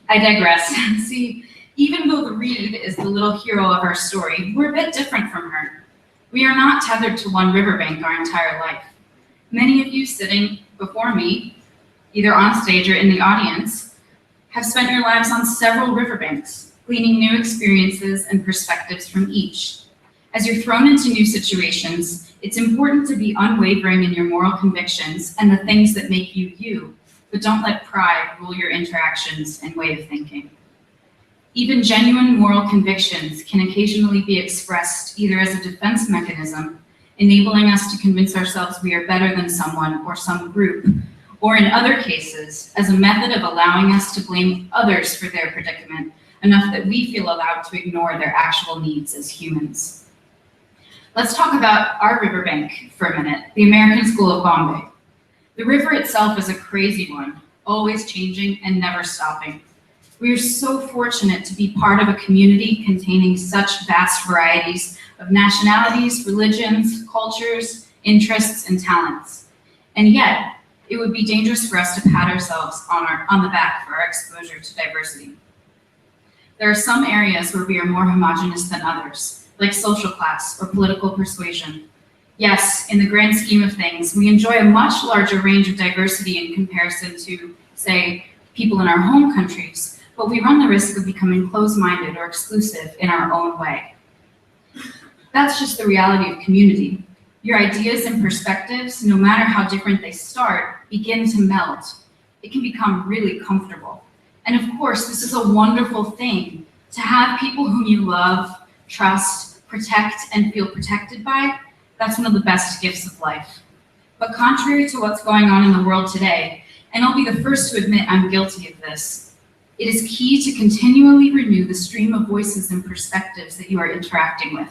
I digress. See, even though the reed is the little hero of our story, we're a bit different from her. We are not tethered to one riverbank our entire life. Many of you sitting before me, either on stage or in the audience, have spent your lives on several riverbanks, gleaning new experiences and perspectives from each. As you're thrown into new situations, it's important to be unwavering in your moral convictions and the things that make you you, but don't let pride rule your interactions and way of thinking. Even genuine moral convictions can occasionally be expressed either as a defense mechanism, enabling us to convince ourselves we are better than someone or some group, or in other cases, as a method of allowing us to blame others for their predicament enough that we feel allowed to ignore their actual needs as humans. Let's talk about our riverbank for a minute, the American School of Bombay. The river itself is a crazy one, always changing and never stopping. We are so fortunate to be part of a community containing such vast varieties of nationalities, religions, cultures, interests, and talents. And yet, it would be dangerous for us to pat ourselves on the back for our exposure to diversity. There are some areas where we are more homogenous than others, like social class or political persuasion. Yes, in the grand scheme of things, we enjoy a much larger range of diversity in comparison to, say, people in our home countries, but we run the risk of becoming closed-minded or exclusive in our own way. That's just the reality of community. Your ideas and perspectives, no matter how different they start, begin to meld. It can become really comfortable. And of course, this is a wonderful thing to have people whom you love, trust, protect, and feel protected by. That's one of the best gifts of life. But contrary to what's going on in the world today, and I'll be the first to admit I'm guilty of this, it is key to continually renew the stream of voices and perspectives that you are interacting with.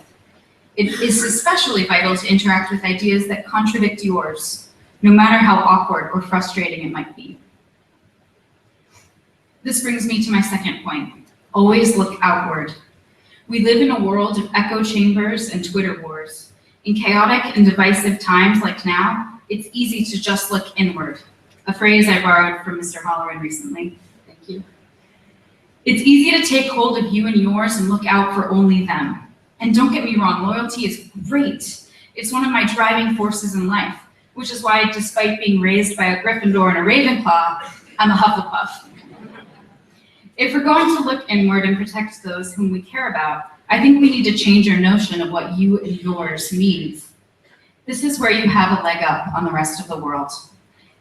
It is especially vital to interact with ideas that contradict yours, no matter how awkward or frustrating it might be. This brings me to my second point. Always look outward. We live in a world of echo chambers and Twitter wars. In chaotic and divisive times like now, it's easy to just look inward, a phrase I borrowed from Mr. Holloran recently. Thank you. It's easy to take hold of you and yours and look out for only them. And don't get me wrong, loyalty is great. It's one of my driving forces in life, which is why, despite being raised by a Gryffindor and a Ravenclaw, I'm a Hufflepuff. If we're going to look inward and protect those whom we care about, I think we need to change our notion of what you and yours means. This is where you have a leg up on the rest of the world.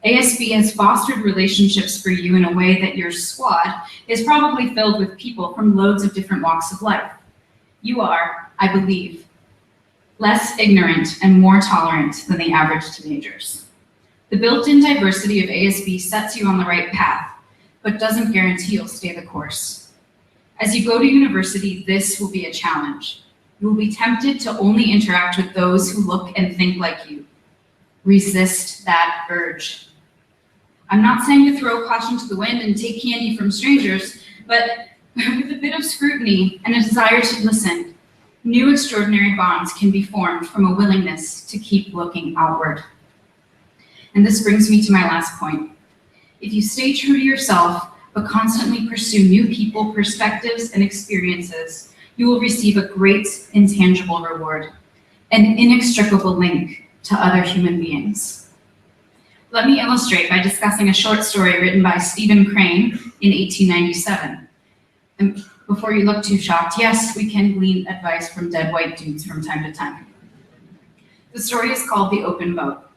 ASB has fostered relationships for you in a way that your squad is probably filled with people from loads of different walks of life. You are, I believe, less ignorant and more tolerant than the average teenagers. The built-in diversity of ASB sets you on the right path, but doesn't guarantee you'll stay the course. As you go to university, this will be a challenge. You will be tempted to only interact with those who look and think like you. Resist that urge. I'm not saying to throw caution to the wind and take candy from strangers, but with a bit of scrutiny and a desire to listen, new extraordinary bonds can be formed from a willingness to keep looking outward. And this brings me to my last point. If you stay true to yourself, but constantly pursue new people, perspectives, and experiences, you will receive a great intangible reward, an inextricable link to other human beings. Let me illustrate by discussing a short story written by Stephen Crane in 1897. And before you look too shocked, yes, we can glean advice from dead white dudes from time to time. The story is called The Open Boat.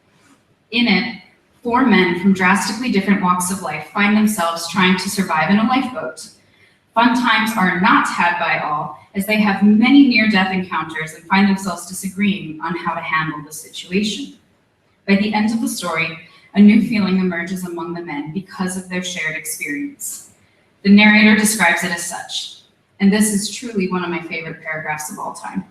In it, 4 men from drastically different walks of life find themselves trying to survive in a lifeboat. Fun times are not had by all, as they have many near-death encounters and find themselves disagreeing on how to handle the situation. By the end of the story, a new feeling emerges among the men because of their shared experience. The narrator describes it as such, and this is truly one of my favorite paragraphs of all time.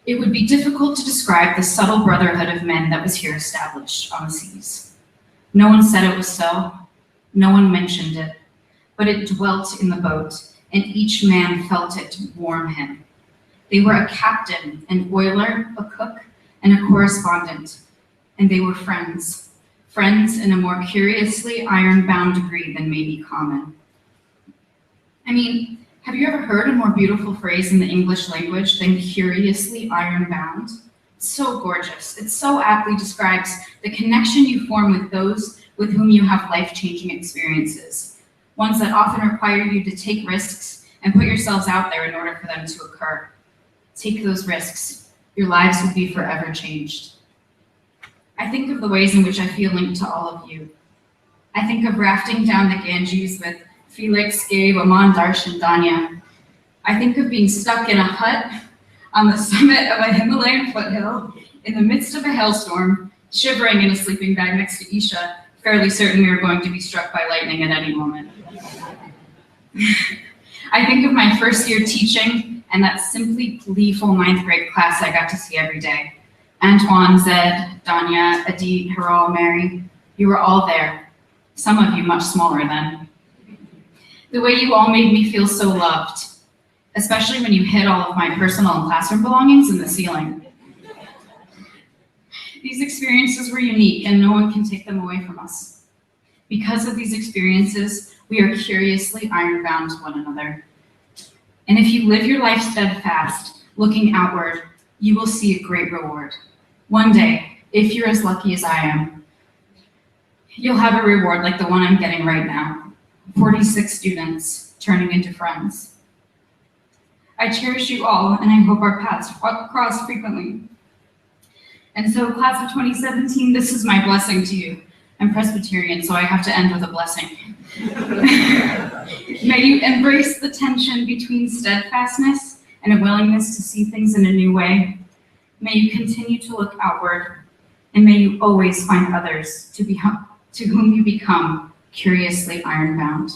It would be difficult to describe the subtle brotherhood of men that was here established on the seas. No one said it was so, no one mentioned it, but it dwelt in the boat, and each man felt it warm him. They were a captain, an oiler, a cook, and a correspondent, and they were friends. Friends in a more curiously iron-bound degree than may be common. I mean, have you ever heard a more beautiful phrase in the English language than curiously iron-bound? It's so gorgeous. It so aptly describes the connection you form with those with whom you have life-changing experiences, ones that often require you to take risks and put yourselves out there in order for them to occur. Take those risks. Your lives will be forever changed. I think of the ways in which I feel linked to all of you. I think of rafting down the Ganges with Felix, Gabe, Aman, Darsh, and Danya. I think of being stuck in a hut on the summit of a Himalayan foothill in the midst of a hailstorm, shivering in a sleeping bag next to Isha, fairly certain we were going to be struck by lightning at any moment. I think of my first year teaching and that simply gleeful 9th grade class I got to see every day. Antoine, Zed, Danya, Adi, Haral, Mary, you were all there. Some of you much smaller then. The way you all made me feel so loved, especially when you hid all of my personal and classroom belongings in the ceiling. These experiences were unique and no one can take them away from us. Because of these experiences, we are curiously iron-bound to one another. And if you live your life steadfast, looking outward, you will see a great reward. One day, if you're as lucky as I am, you'll have a reward like the one I'm getting right now. 46 students turning into friends. I cherish you all, and I hope our paths cross frequently. And so, class of 2017, this is my blessing to you. I'm Presbyterian, so I have to end with a blessing. May you embrace the tension between steadfastness and a willingness to see things in a new way. May you continue to look outward, and may you always find others to whom you become curiously ironbound.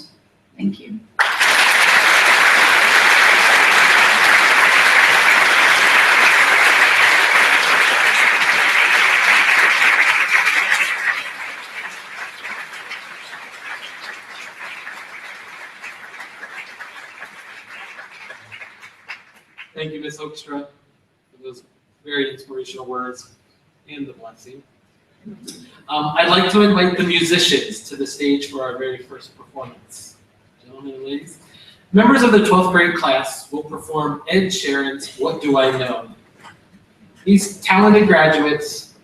Thank you. Thank you, Ms. Hoekstra, for those very inspirational words and the blessing. I'd like to invite the musicians to the stage for our very first performance. Gentlemen and ladies. Members of the 12th grade class will perform Ed Sheeran's What Do I Know? These talented graduates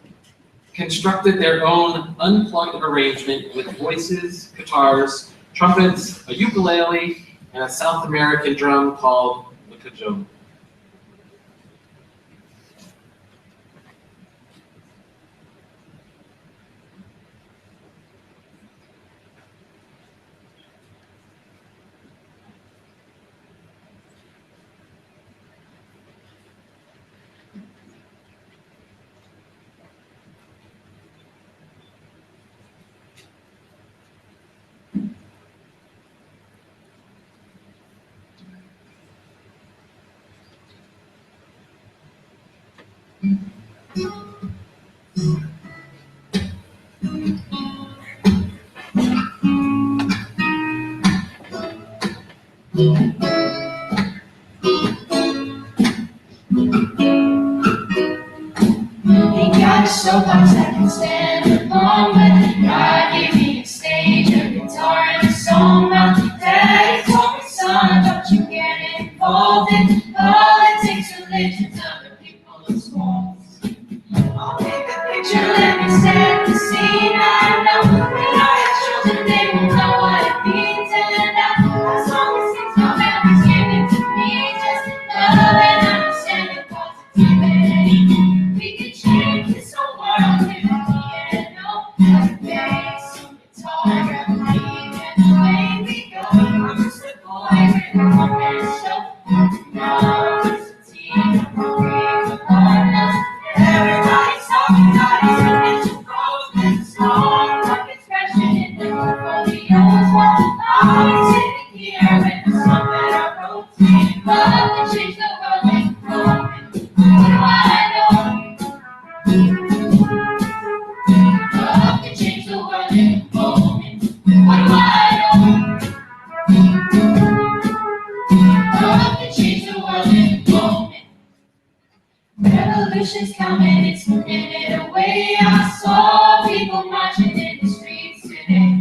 constructed their own unplugged arrangement with voices, guitars, trumpets, a ukulele, and a South American drum called the cajon. Ain't got a soapbox that can stand alone, but God gave me a stage, a guitar, and a song. My daddy told me, son, don't you get involved in all it takes to lift other people's walls. I'll take a picture, let me set the scene. I know when I have children, they will know what it means. And as long as things come out, He's given to me just love and understanding, positivity. We can change this whole world with a piano, a bass, a guitar, a beat, and away we go. I'm just a boy with a one-man show. Now it's a team of brave alumnus. Everybody's talking about his potential growth. There's a strong rock expression in the portfolios. I'm sitting here with the song that I wrote. Love to change the world in a moment. What do I know? Love can change the world in a moment. What do I know? Love can change the world in a moment. Revolution's coming, it's a minute away. I saw people marching in the streets today.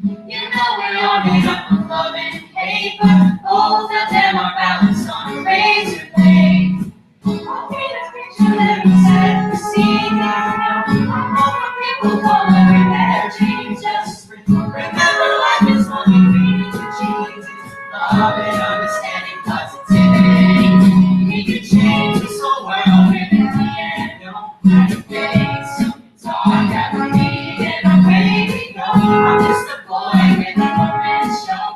You know we all made up of love and hate, but both of them are balanced on a razor blade. I'll paint a picture, let me set the scene. I know for people coloring their jeans. Just remember life is only green with Jesus. Love and understanding, positivity. We can change this whole world with a piano, and a bass, a guitar, got a beat, and away we go. I'm just a boy with a one-man show.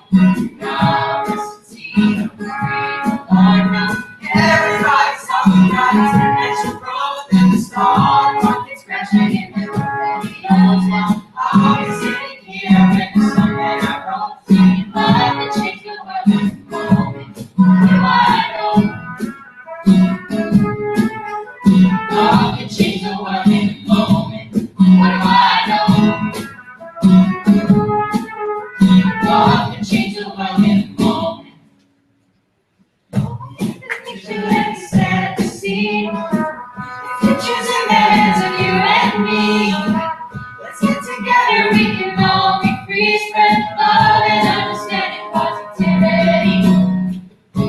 Now it's a team of brave alumnus. Everybody's talking about exponential growth and the strong market scratching in the portfolios. Now I'm sitting here with the song that I wrote. Singing love to change the world in a moment. What do I know? Love can change the world in a moment. What do I know? Love can change the world in a moment. Picture, let's set the scene. Pictures in the hands of you and me. Let's get together, we can all be free. Spread love and understanding, positivity.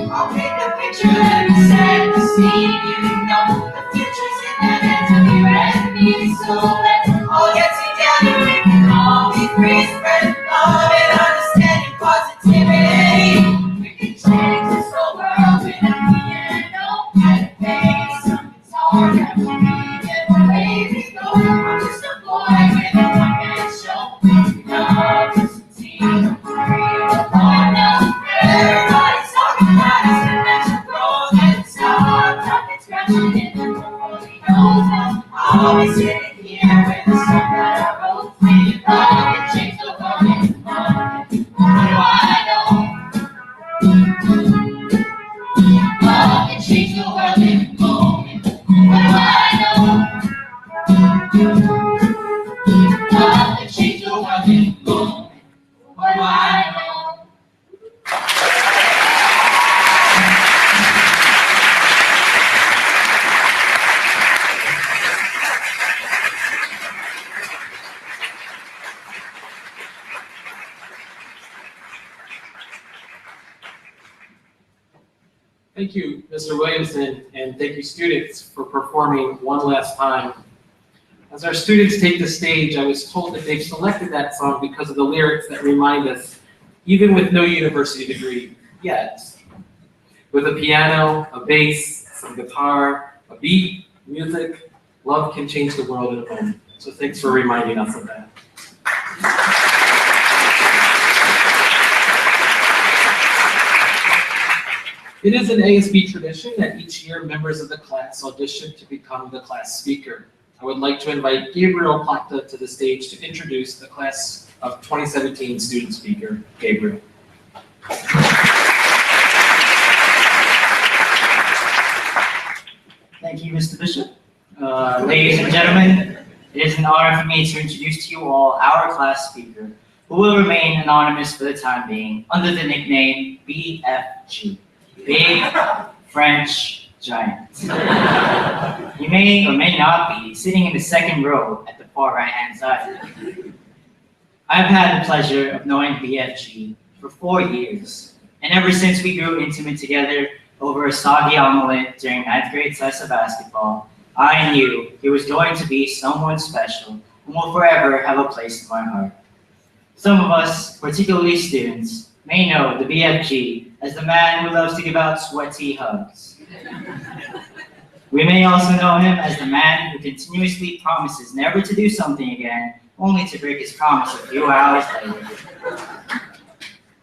I'll paint the picture, let me set the scene. You know the future's in the hands of you and me. So let's all get together, we can all be free. Spread love and understanding, positivity. We can change this whole world with a boy with a one-man show. Now listen to you, oh no. Everybody's talking about us, and that's a road and stop talking, scratching in the road. He knows now. I'll be sitting here with the song that I wrote. We love to change the world in the morning. What do I know? Love can change the world in a moment. What do I know? Love can change the world in a moment. What do I know? Thank you, Mr. Williamson, and thank you, students, for performing one last time. As our students take the stage, I was told that they've selected that song because of the lyrics that remind us, even with no university degree yet, with a piano, a bass, some guitar, a beat, music, love can change the world in a moment. So thanks for reminding us of that. It is an ASB tradition that each year members of the class audition to become the class speaker. I would like to invite Gabriel Plata to the stage to introduce the class of 2017 student speaker, Gabriel. Thank you, Mr. Bishop. Ladies and gentlemen, it is an honor for me to introduce to you all our class speaker, who will remain anonymous for the time being under the nickname BFG. Big French Giant. You may or may not be sitting in the second row at the far right-hand side. I've had the pleasure of knowing BFG for 4 years, and ever since we grew intimate together over a soggy omelet during 9th grade salsa basketball, I knew he was going to be someone special and will forever have a place in my heart. Some of us, particularly students, may know the BFG as the man who loves to give out sweaty hugs. We may also know him as the man who continuously promises never to do something again, only to break his promise a few hours later.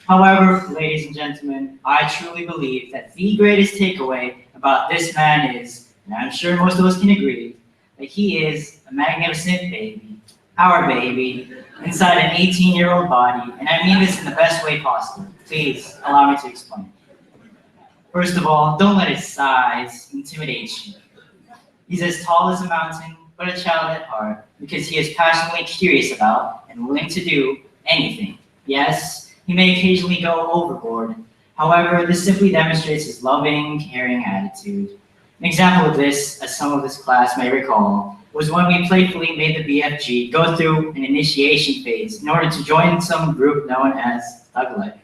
However, ladies and gentlemen, I truly believe that the greatest takeaway about this man is, and I'm sure most of us can agree, that he is a magnificent baby, our baby, inside an 18-year-old body, and I mean this in the best way possible. Please allow me to explain. First of all, don't let his size intimidate you. He's as tall as a mountain, but a child at heart, because he is passionately curious about and willing to do anything. Yes, he may occasionally go overboard. However, this simply demonstrates his loving, caring attitude. An example of this, as some of this class may recall, was when we playfully made the BFG go through an initiation phase in order to join some group known as Thug Life.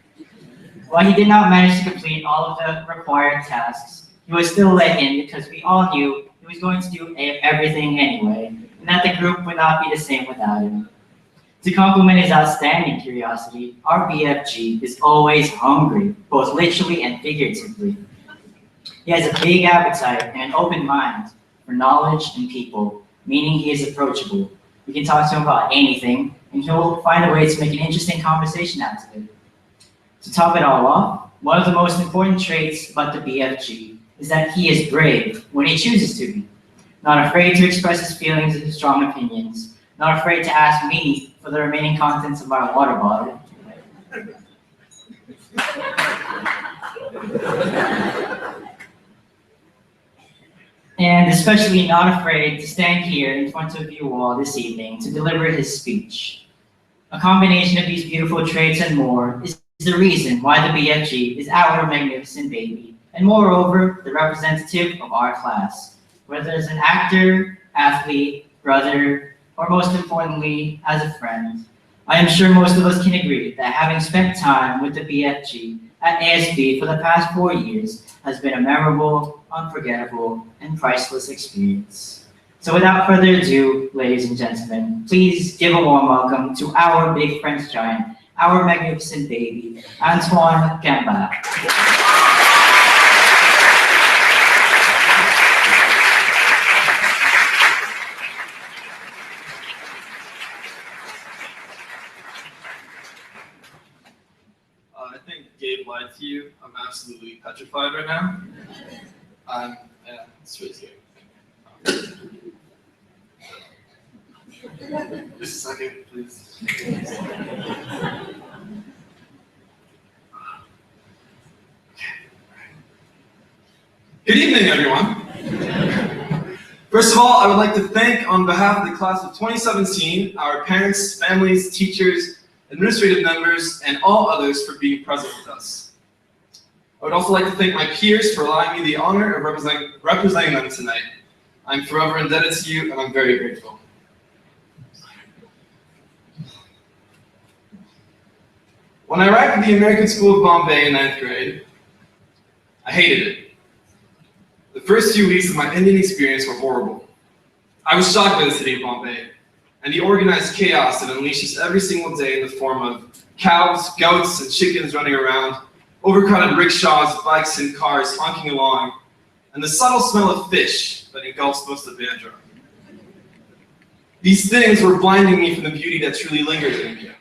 While he did not manage to complete all of the required tasks, he was still let in because we all knew he was going to do everything anyway, and that the group would not be the same without him. To complement his outstanding curiosity, our BFG is always hungry, both literally and figuratively. He has a big appetite and an open mind for knowledge and people, meaning he is approachable. We can talk to him about anything, and he'll find a way to make an interesting conversation out of it. To top it all off, one of the most important traits about the BFG is that he is brave when he chooses to be. Not afraid to express his feelings and his strong opinions, not afraid to ask me for the remaining contents of my water bottle. And especially not afraid to stand here in front of you all this evening to deliver his speech. A combination of these beautiful traits and more is the reason why the BFG is our magnificent baby, and moreover, the representative of our class, whether as an actor, athlete, brother, or most importantly, as a friend. I am sure most of us can agree that having spent time with the BFG at ASB for the past 4 years has been a memorable, unforgettable, and priceless experience. So without further ado, ladies and gentlemen, please give a warm welcome to our big French giant, our magnificent baby, Antoine Gamba. Gabe lied to you. I'm absolutely petrified right now. Yeah, it's really scary. Just a second, please. Good evening, everyone. First of all, I would like to thank, on behalf of the class of 2017, our parents, families, teachers, administrative members, and all others for being present with us. I would also like to thank my peers for allowing me the honor of representing them tonight. I'm forever indebted to you, and I'm very grateful. When I arrived at the American School of Bombay in 9th grade, I hated it. The first few weeks of my Indian experience were horrible. I was shocked by the city of Bombay and the organized chaos that unleashes every single day in the form of cows, goats, and chickens running around, overcrowded rickshaws, bikes, and cars honking along, and the subtle smell of fish that engulfs most of Bandra. These things were blinding me from the beauty that truly lingers in India,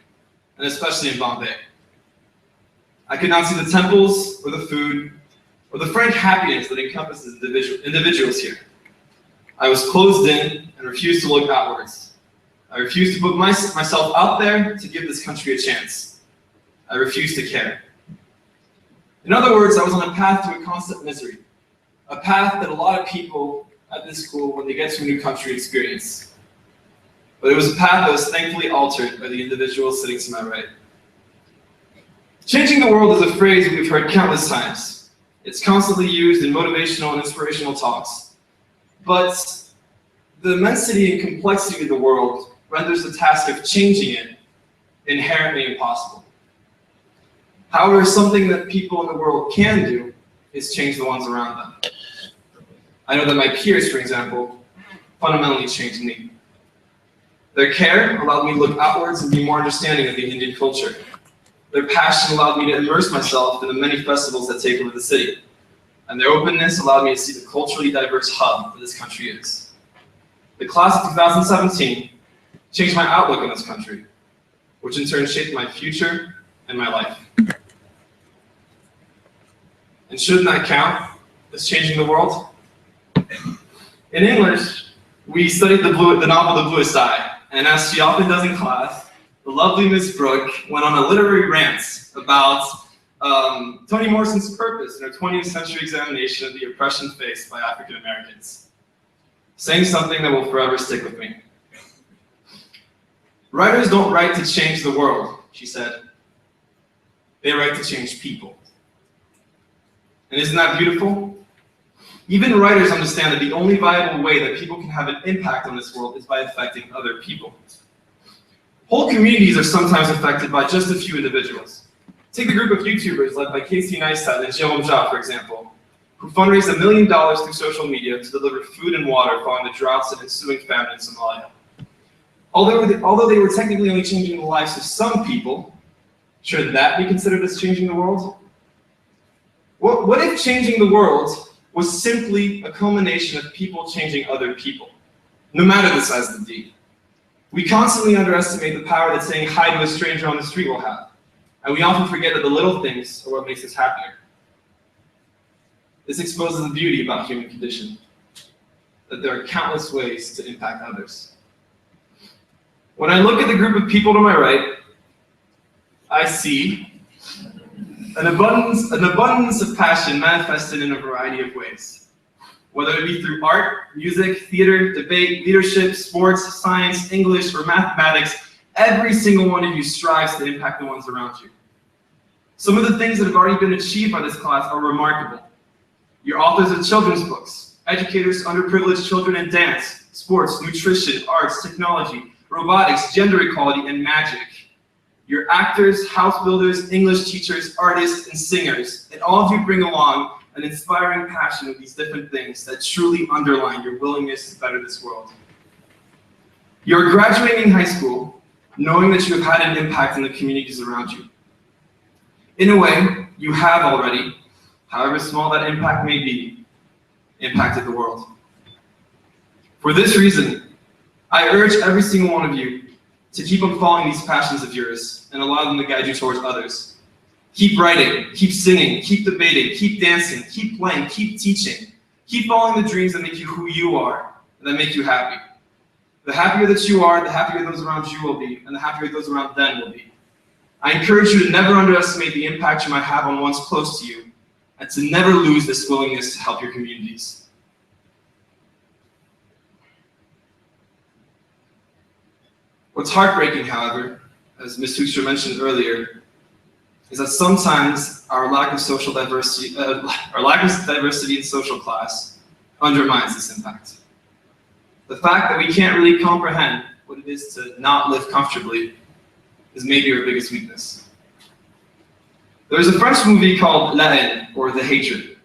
and especially in Bombay. I could not see the temples, or the food, or the frank happiness that encompasses individuals here. I was closed in and refused to look outwards. I refused to put myself out there to give this country a chance. I refused to care. In other words, I was on a path to a constant misery, a path that a lot of people at this school, when they get to a new country, experience. But it was a path that was thankfully altered by the individual sitting to my right. Changing the world is a phrase we've heard countless times. It's constantly used in motivational and inspirational talks. But the immensity and complexity of the world renders the task of changing it inherently impossible. However, something that people in the world can do is change the ones around them. I know that my peers, for example, fundamentally changed me. Their care allowed me to look outwards and be more understanding of the Indian culture. Their passion allowed me to immerse myself in the many festivals that take over the city. And their openness allowed me to see the culturally diverse hub that this country is. The class of 2017 changed my outlook on this country, which in turn shaped my future and my life. And shouldn't that count as changing the world? In English, we studied the novel The Bluest Eye, and as she often does in class, the lovely Miss Brooke went on a literary rant about Toni Morrison's purpose in her 20th century examination of the oppression faced by African Americans, saying something that will forever stick with me. Writers don't write to change the world, she said. They write to change people. And isn't that beautiful? Even writers understand that the only viable way that people can have an impact on this world is by affecting other people. Whole communities are sometimes affected by just a few individuals. Take the group of YouTubers led by Casey Neistat and Jérôme Jacques, for example, who fundraised $1 million through social media to deliver food and water following the droughts and ensuing famine in Somalia. Although they were technically only changing the lives of some people, should that be considered as changing the world? What if changing the world was simply a culmination of people changing other people, no matter the size of the deed? We constantly underestimate the power that saying hi to a stranger on the street will have, and we often forget that the little things are what makes us happier. This exposes the beauty about the human condition, that there are countless ways to impact others. When I look at the group of people to my right, I see an abundance of passion manifested in a variety of ways. Whether it be through art, music, theater, debate, leadership, sports, science, English, or mathematics, every single one of you strives to impact the ones around you. Some of the things that have already been achieved by this class are remarkable. You're authors of children's books, educators to underprivileged children in dance, sports, nutrition, arts, technology, robotics, gender equality, and magic. You're actors, house builders, English teachers, artists, and singers, and all of you bring along an inspiring passion of these different things that truly underline your willingness to better this world. You're graduating high school knowing that you have had an impact in the communities around you. In a way, you have already, however small that impact may be, impacted the world. For this reason, I urge every single one of you to keep on following these passions of yours and allow them to guide you towards others. Keep writing, keep singing, keep debating, keep dancing, keep playing, keep teaching. Keep following the dreams that make you who you are and that make you happy. The happier that you are, the happier those around you will be, and the happier those around them will be. I encourage you to never underestimate the impact you might have on ones close to you, and to never lose this willingness to help your communities. What's heartbreaking, however, as Ms. Hoekstra mentioned earlier, is that sometimes our lack of social diversity, in social class undermines this impact. The fact that we can't really comprehend what it is to not live comfortably is maybe our biggest weakness. There's a French movie called La Haine, or The Hatred.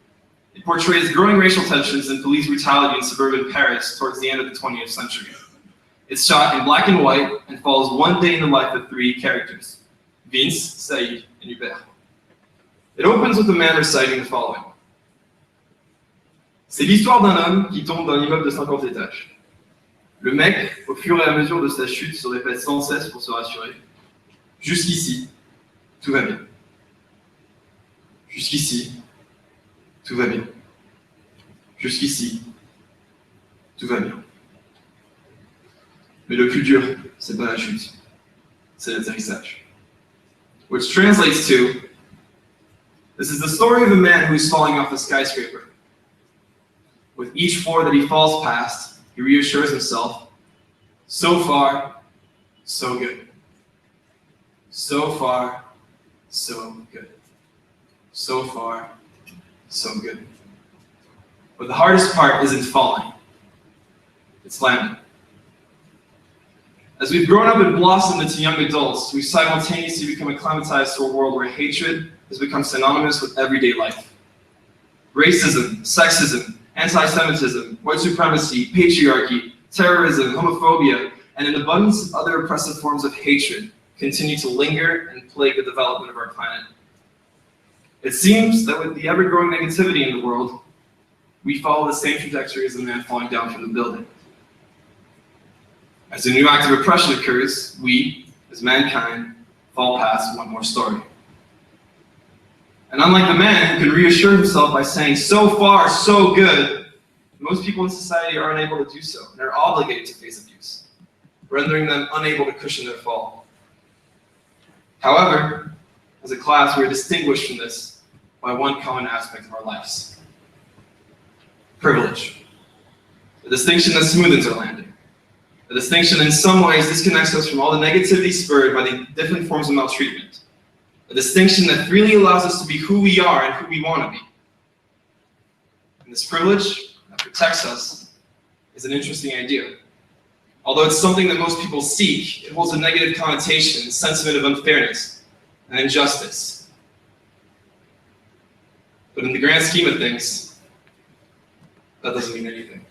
It portrays growing racial tensions and police brutality in suburban Paris towards the end of the 20th century. It's shot in black and white and follows one day in the life of three characters, Vince, Saïd, and Hubert. It opens with a man reciting the following. C'est l'histoire d'un homme qui tombe d'un immeuble de 50 étages. Le mec, au fur et à mesure de sa chute, se répète sans cesse pour se rassurer. Jusqu'ici, tout va bien. Jusqu'ici, tout va bien. Jusqu'ici, tout va bien. Mais le plus dur, c'est pas la chute, c'est l'atterrissage. Which translates to, this is the story of a man who is falling off a skyscraper. With each floor that he falls past, he reassures himself, so far, so good. So far, so good. So far, so good. But the hardest part isn't falling, it's landing. As we've grown up and blossomed into young adults, we've simultaneously become acclimatized to a world where hatred has become synonymous with everyday life. Racism, sexism, anti-Semitism, white supremacy, patriarchy, terrorism, homophobia, and an abundance of other oppressive forms of hatred continue to linger and plague the development of our planet. It seems that with the ever-growing negativity in the world, we follow the same trajectory as the man falling down from the building. As a new act of oppression occurs, we, as mankind, fall past one more story. And unlike the man who can reassure himself by saying, so far, so good, most people in society are unable to do so and are obligated to face abuse, rendering them unable to cushion their fall. However, as a class, we are distinguished from this by one common aspect of our lives: privilege. A distinction that smoothens our landing. A distinction in some ways disconnects us from all the negativity spurred by the different forms of maltreatment. A distinction that freely allows us to be who we are and who we want to be. And this privilege that protects us is an interesting idea. Although it's something that most people seek, it holds a negative connotation, a sentiment of unfairness and injustice. But in the grand scheme of things, that doesn't mean anything.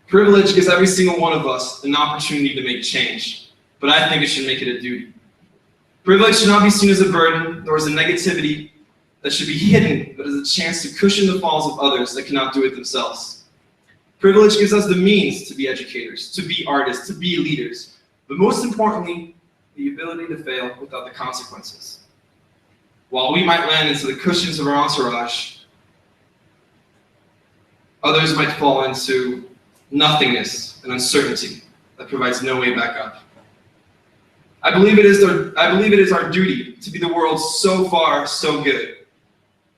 Privilege gives every single one of us an opportunity to make change, but I think it should make it a duty. Privilege should not be seen as a burden, nor as a negativity that should be hidden, but as a chance to cushion the falls of others that cannot do it themselves. Privilege gives us the means to be educators, to be artists, to be leaders, but most importantly, the ability to fail without the consequences. While we might land into the cushions of our entourage, others might fall into nothingness and uncertainty that provides no way back up. I believe it is our duty to be the world's so far, so good,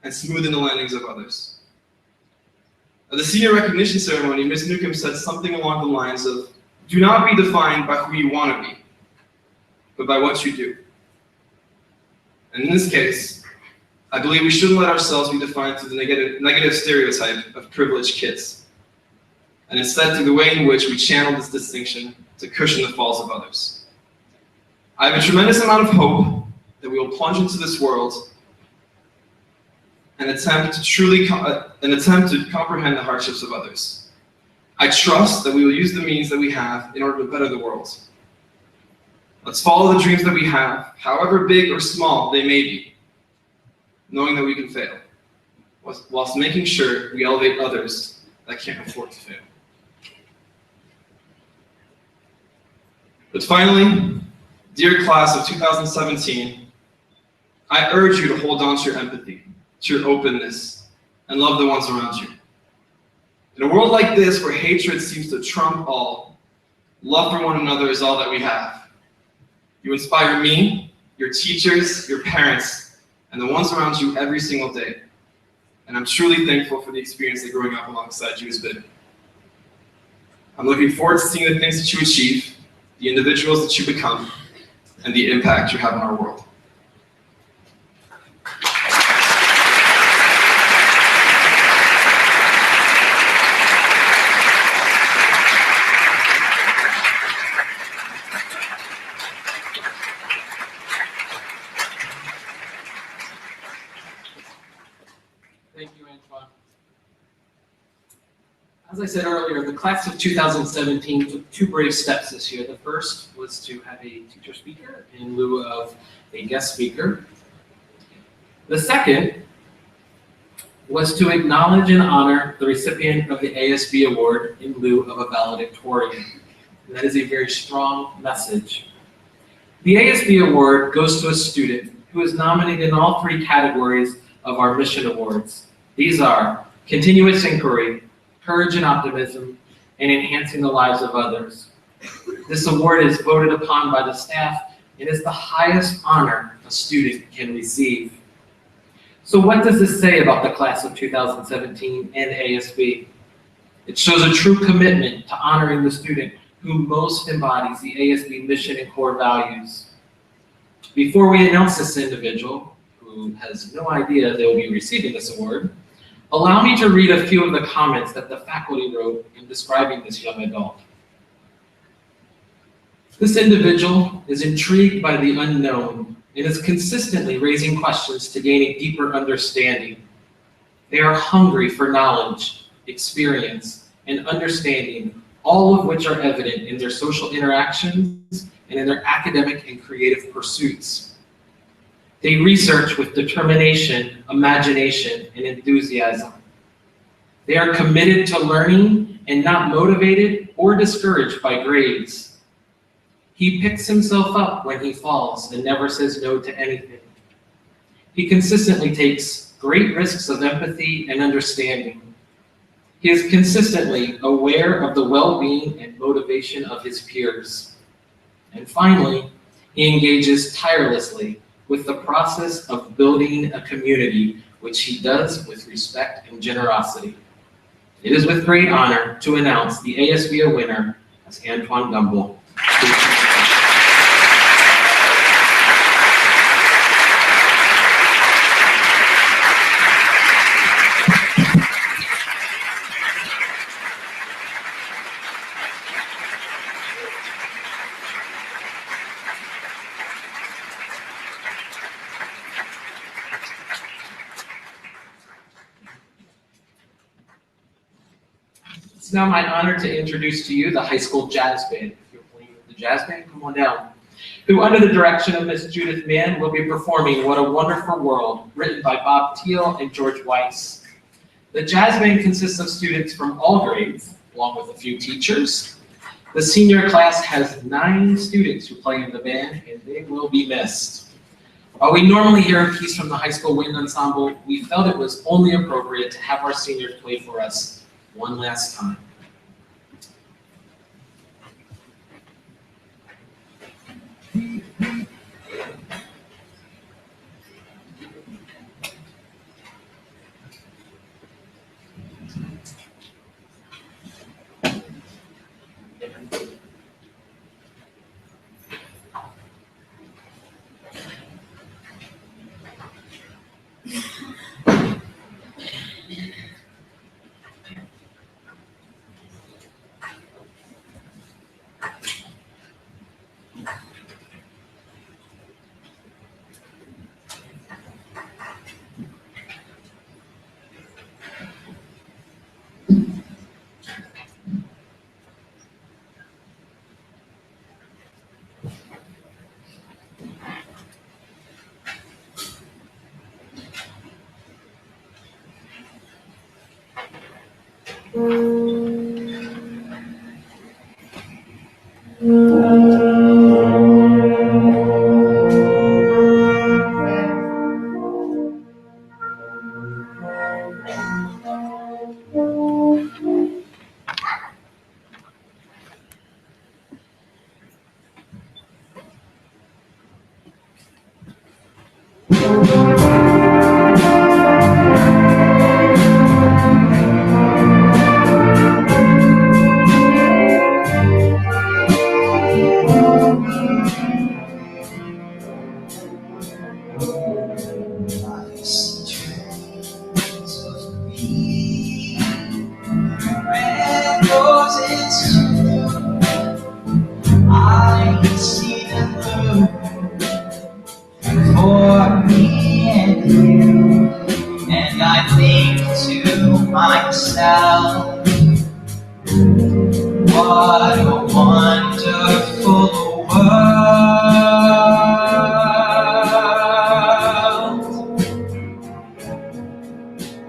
and smoothen the landings of others. At the senior recognition ceremony, Ms. Newcomb said something along the lines of, do not be defined by who you want to be, but by what you do. And in this case, I believe we shouldn't let ourselves be defined through the negative stereotype of privileged kids, and instead through the way in which we channel this distinction to cushion the falls of others. I have a tremendous amount of hope that we will plunge into this world and attempt to comprehend the hardships of others. I trust that we will use the means that we have in order to better the world. Let's follow the dreams that we have, however big or small they may be, knowing that we can fail, whilst making sure we elevate others that can't afford to fail. But finally, dear class of 2017, I urge you to hold on to your empathy, to your openness, and love the ones around you. In a world like this where hatred seems to trump all, love for one another is all that we have. You inspire me, your teachers, your parents, and the ones around you every single day. And I'm truly thankful for the experience that growing up alongside you has been. I'm looking forward to seeing the things that you achieve, the individuals that you become, and the impact you have on our world. Thank you, Antoine. As I said earlier, the class of 2017 took two brave steps this year. The first was to have a teacher speaker in lieu of a guest speaker. The second was to acknowledge and honor the recipient of the ASB award in lieu of a valedictorian. And that is a very strong message. The ASB award goes to a student who is nominated in all three categories of our mission awards. These are continuous inquiry, courage and optimism, and enhancing the lives of others. This award is voted upon by the staff and is the highest honor a student can receive. So what does this say about the class of 2017 and ASB? It shows a true commitment to honoring the student who most embodies the ASB mission and core values. Before we announce this individual, who has no idea they will be receiving this award, allow me to read a few of the comments that the faculty wrote in describing this young adult. This individual is intrigued by the unknown and is consistently raising questions to gain a deeper understanding. They are hungry for knowledge, experience, and understanding, all of which are evident in their social interactions and in their academic and creative pursuits. They research with determination, imagination, and enthusiasm. They are committed to learning and not motivated or discouraged by grades. He picks himself up when he falls and never says no to anything. He consistently takes great risks of empathy and understanding. He is consistently aware of the well-being and motivation of his peers. And finally, he engages tirelessly with the process of building a community, which he does with respect and generosity. It is with great honor to announce the ASB winner as Antoine Gumbel. It's now my honor to introduce to you the high school jazz band. If you're playing with the jazz band, come on down. Who, under the direction of Miss Judith Mann, will be performing What a Wonderful World, written by Bob Thiel and George Weiss. The jazz band consists of students from all grades, along with a few teachers. The senior class has 9 students who play in the band, and they will be missed. While we normally hear a piece from the high school wind ensemble, we felt it was only appropriate to have our seniors play for us one last time. Red roses too. I see them bloom for me and you, and I think to myself, what a wonderful world.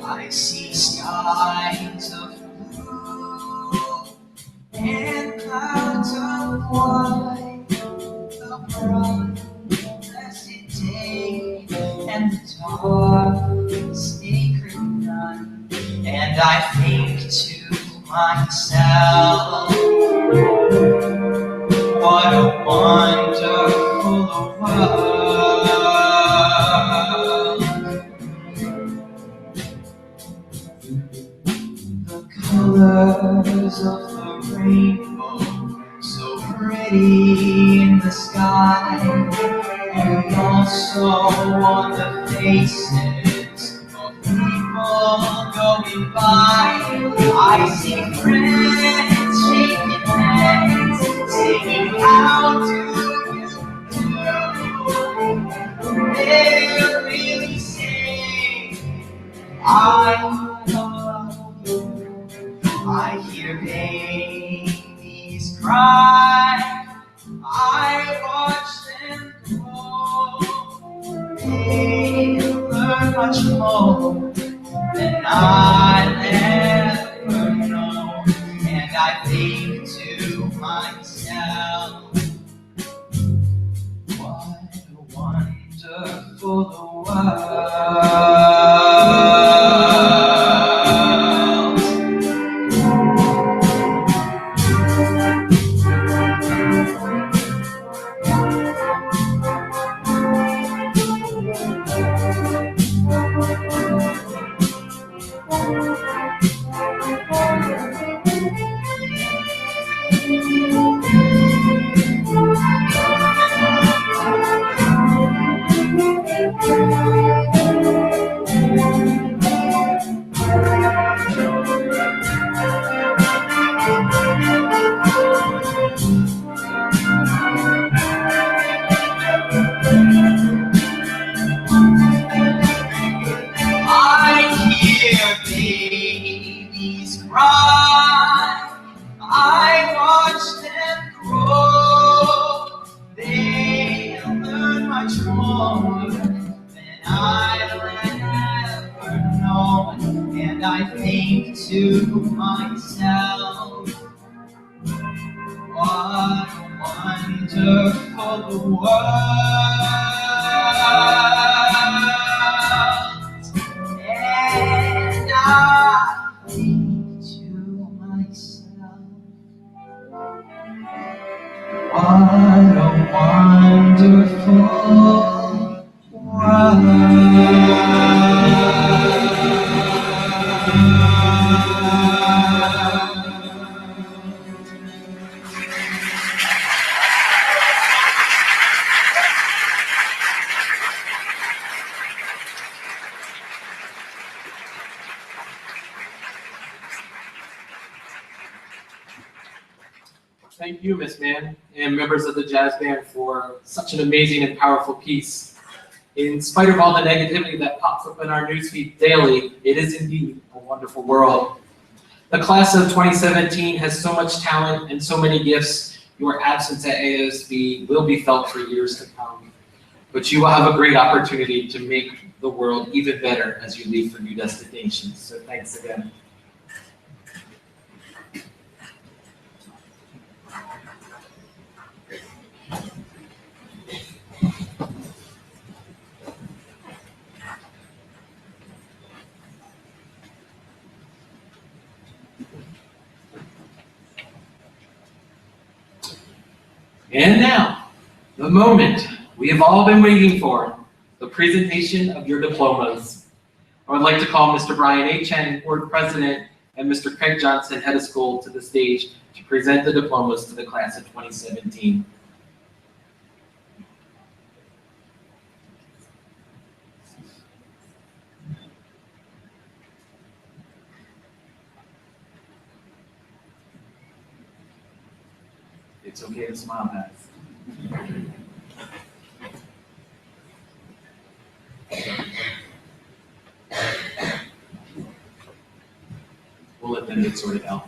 I see skies of blue and clouds of white, the bright blessed day and the dark sacred night, and I think to myself, what a wonderful world. The colors of the rainbow, so pretty in the sky, and also on the faces of people going by. I see friends shaking hands, singing how do you do. They really say, I love you. I hear babies cry, I watch them grow. They learn much more than I ever know, and I think to myself, what a wonderful world. I hear babies cry, I watch them grow. They learn much more than I'll ever know, and I think to myself, what a wonderful world. And I think to myself, what a wonderful Thank you, Miss Mann, and members of the jazz band for such an amazing and powerful piece. In spite of all the negativity that pops up in our newsfeed daily, it is indeed a wonderful world. The class of 2017 has so much talent and so many gifts. Your absence at ASB will be felt for years to come. But you will have a great opportunity to make the world even better as you leave for new destinations. So thanks again. And now, the moment we have all been waiting for, the presentation of your diplomas. I would like to call Mr. Brian A. Chen, Board President, and Mr. Craig Johnson, Head of School, to the stage to present the diplomas to the class of 2017. It's okay to smile, guys. We'll let them get sorted out.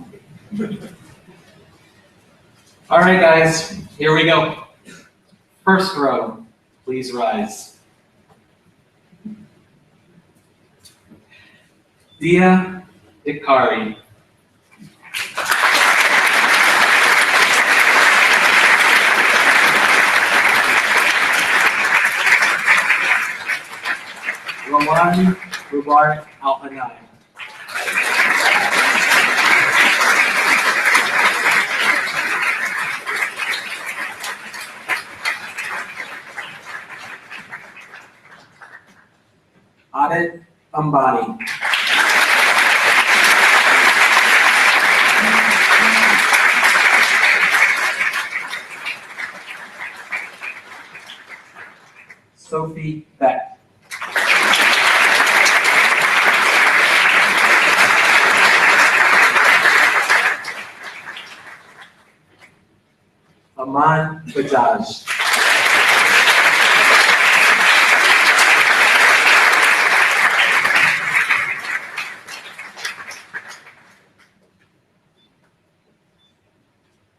All right, guys, here we go. First row, please rise. Dia Ikari. Rawan Rubar Alpanay. Adit Ambani. Sophie Beck. Aman Bajaj.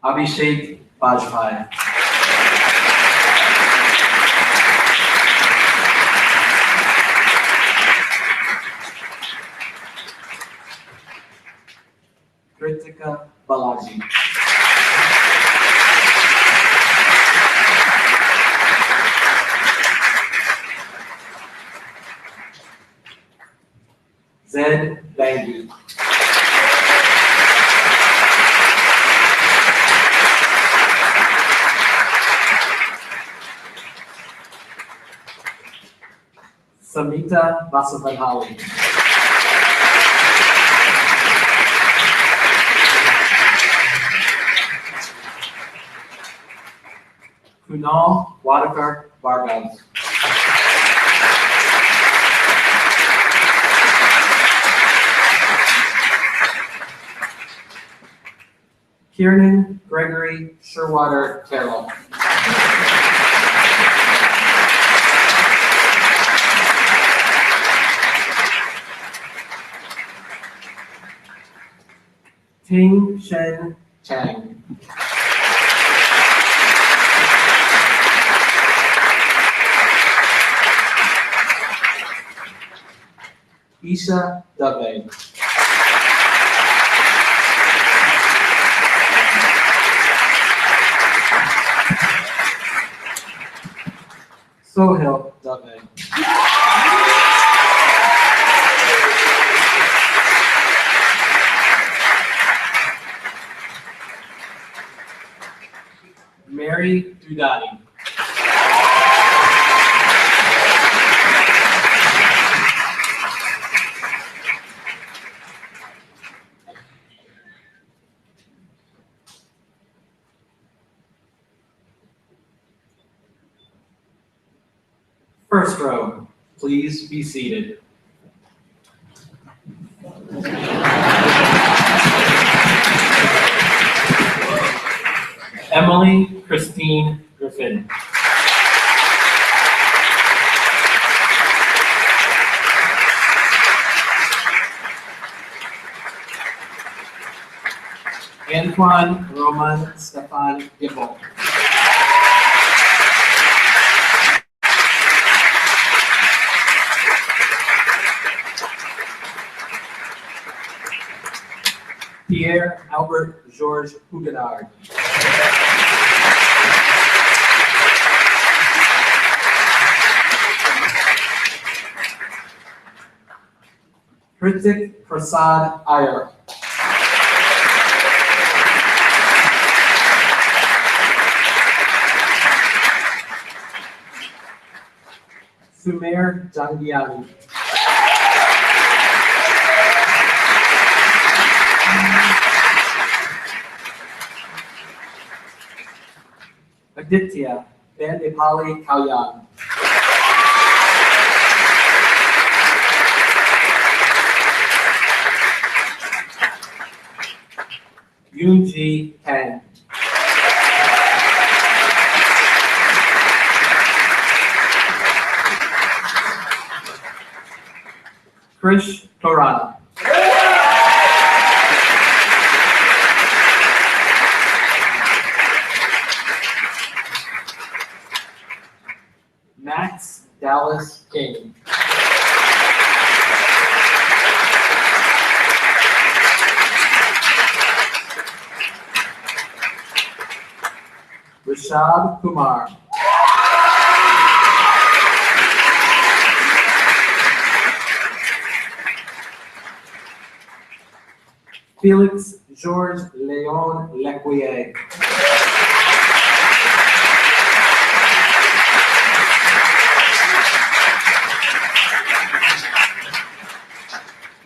Abhishek Bajpai. Kritika Balaji. Zed Bangi. Samita Vasavanhali. Kunal Wadakar Bhargav. Kiernan Gregory Sherwater Carroll. Ting Shen Chang. Isha Dave. Sohail Dave. Mary Dudani. First row, please be seated. Emily Christine Griffin. Antoine Roman Stefan Gibble. Pierre Albert Georges Huguenard. Hrithik Prasad Iyer. Sumer Jangiani. Aditya Bandipali Kalyan. Yoonji Kang. Krish Torana. Max Dallas King. Rashad Kumar. Felix George Leon Lequier.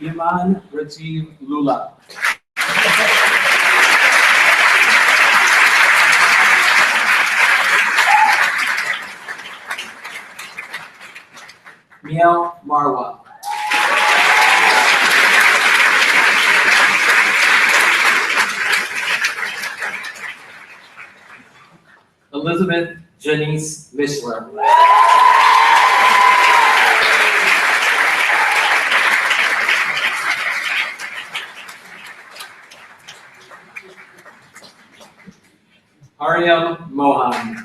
Iman Rajiv Lula. Miel Marwa. Elizabeth Janice Mishler. Aryam Mohan.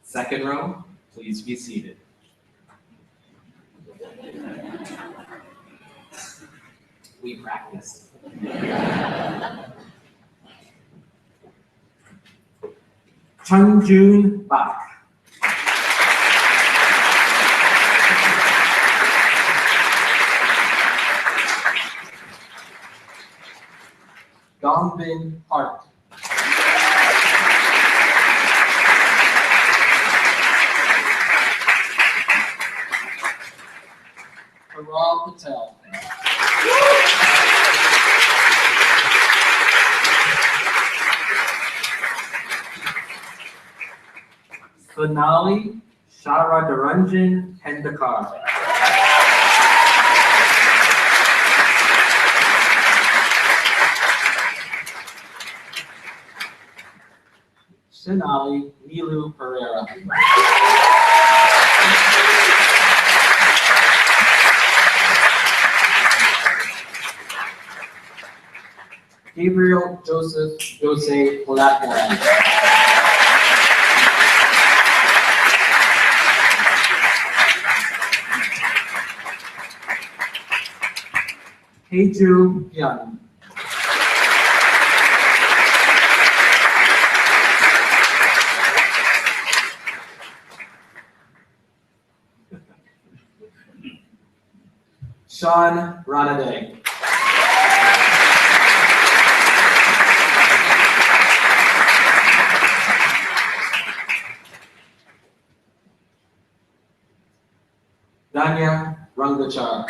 Second row, please be seated. We practiced. Chungjun Bak. Dongbin Park. Paral Patel. Sonali Sharadaranjan Hendakar. Sonali Nilu Pereira. Gabriel Joseph Jose Platman. Heiju Hyun. Sean Ranade. Danya Rangachar.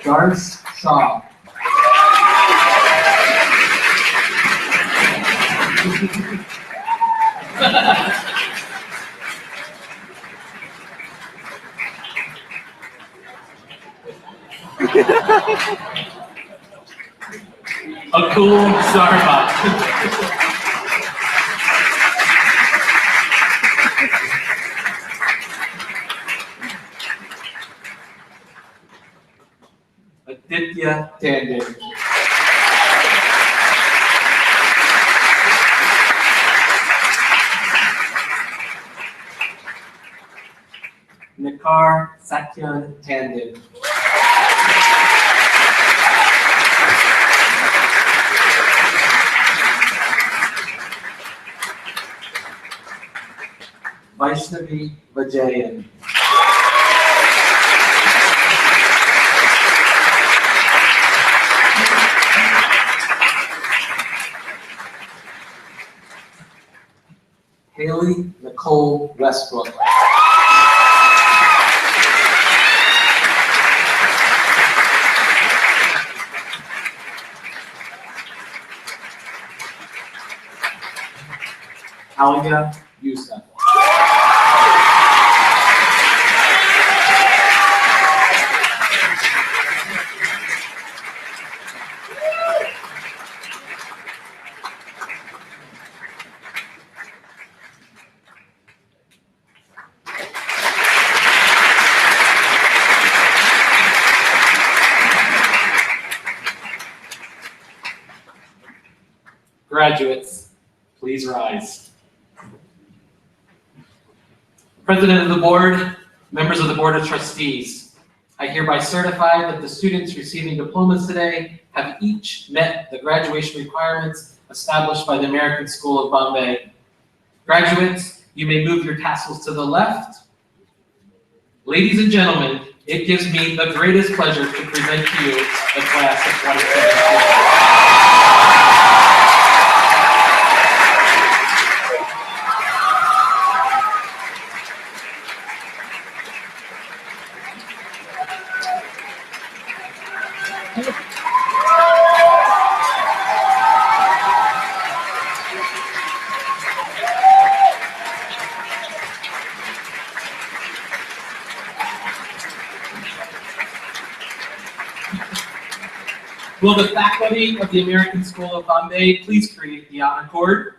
Garth Shaw. A cool Starbucks. Aditya Tandon. Nikar Satyan Tandon. Vaishnavi Vajayan. Haley Nicole Westbrook. Alia Youssef. Graduates, please rise. President of the Board, members of the Board of Trustees, I hereby certify that the students receiving diplomas today have each met the graduation requirements established by the American School of Bombay. Graduates, you may move your tassels to the left. Ladies and gentlemen, it gives me the greatest pleasure to present to you the class of 2017. Will the faculty of the American School of Bombay please create the honor cord?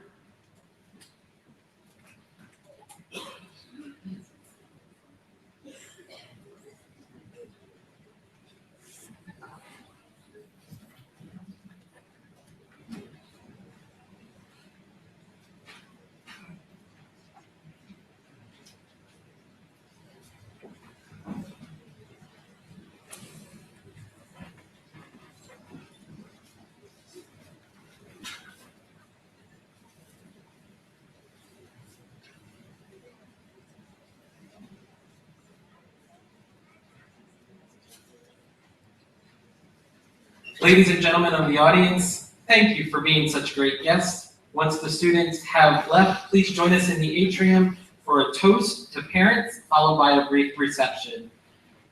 Ladies and gentlemen of the audience, thank you for being such great guests. Once the students have left, please join us in the atrium for a toast to parents, followed by a brief reception.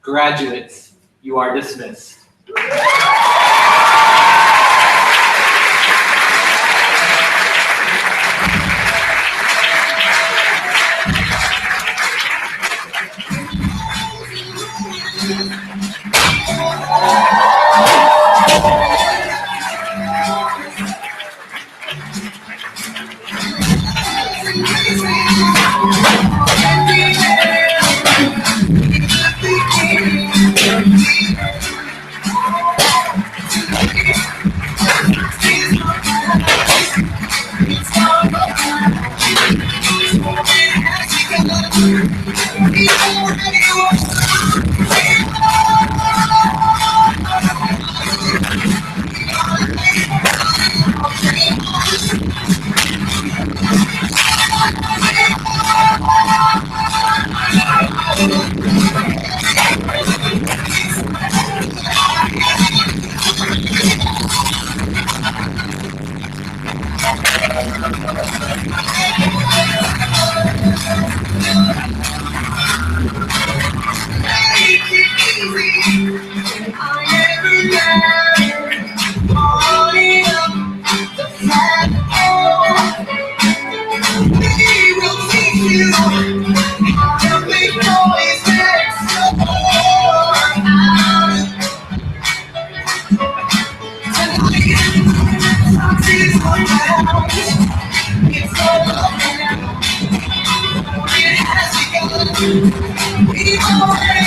Graduates, you are dismissed. It's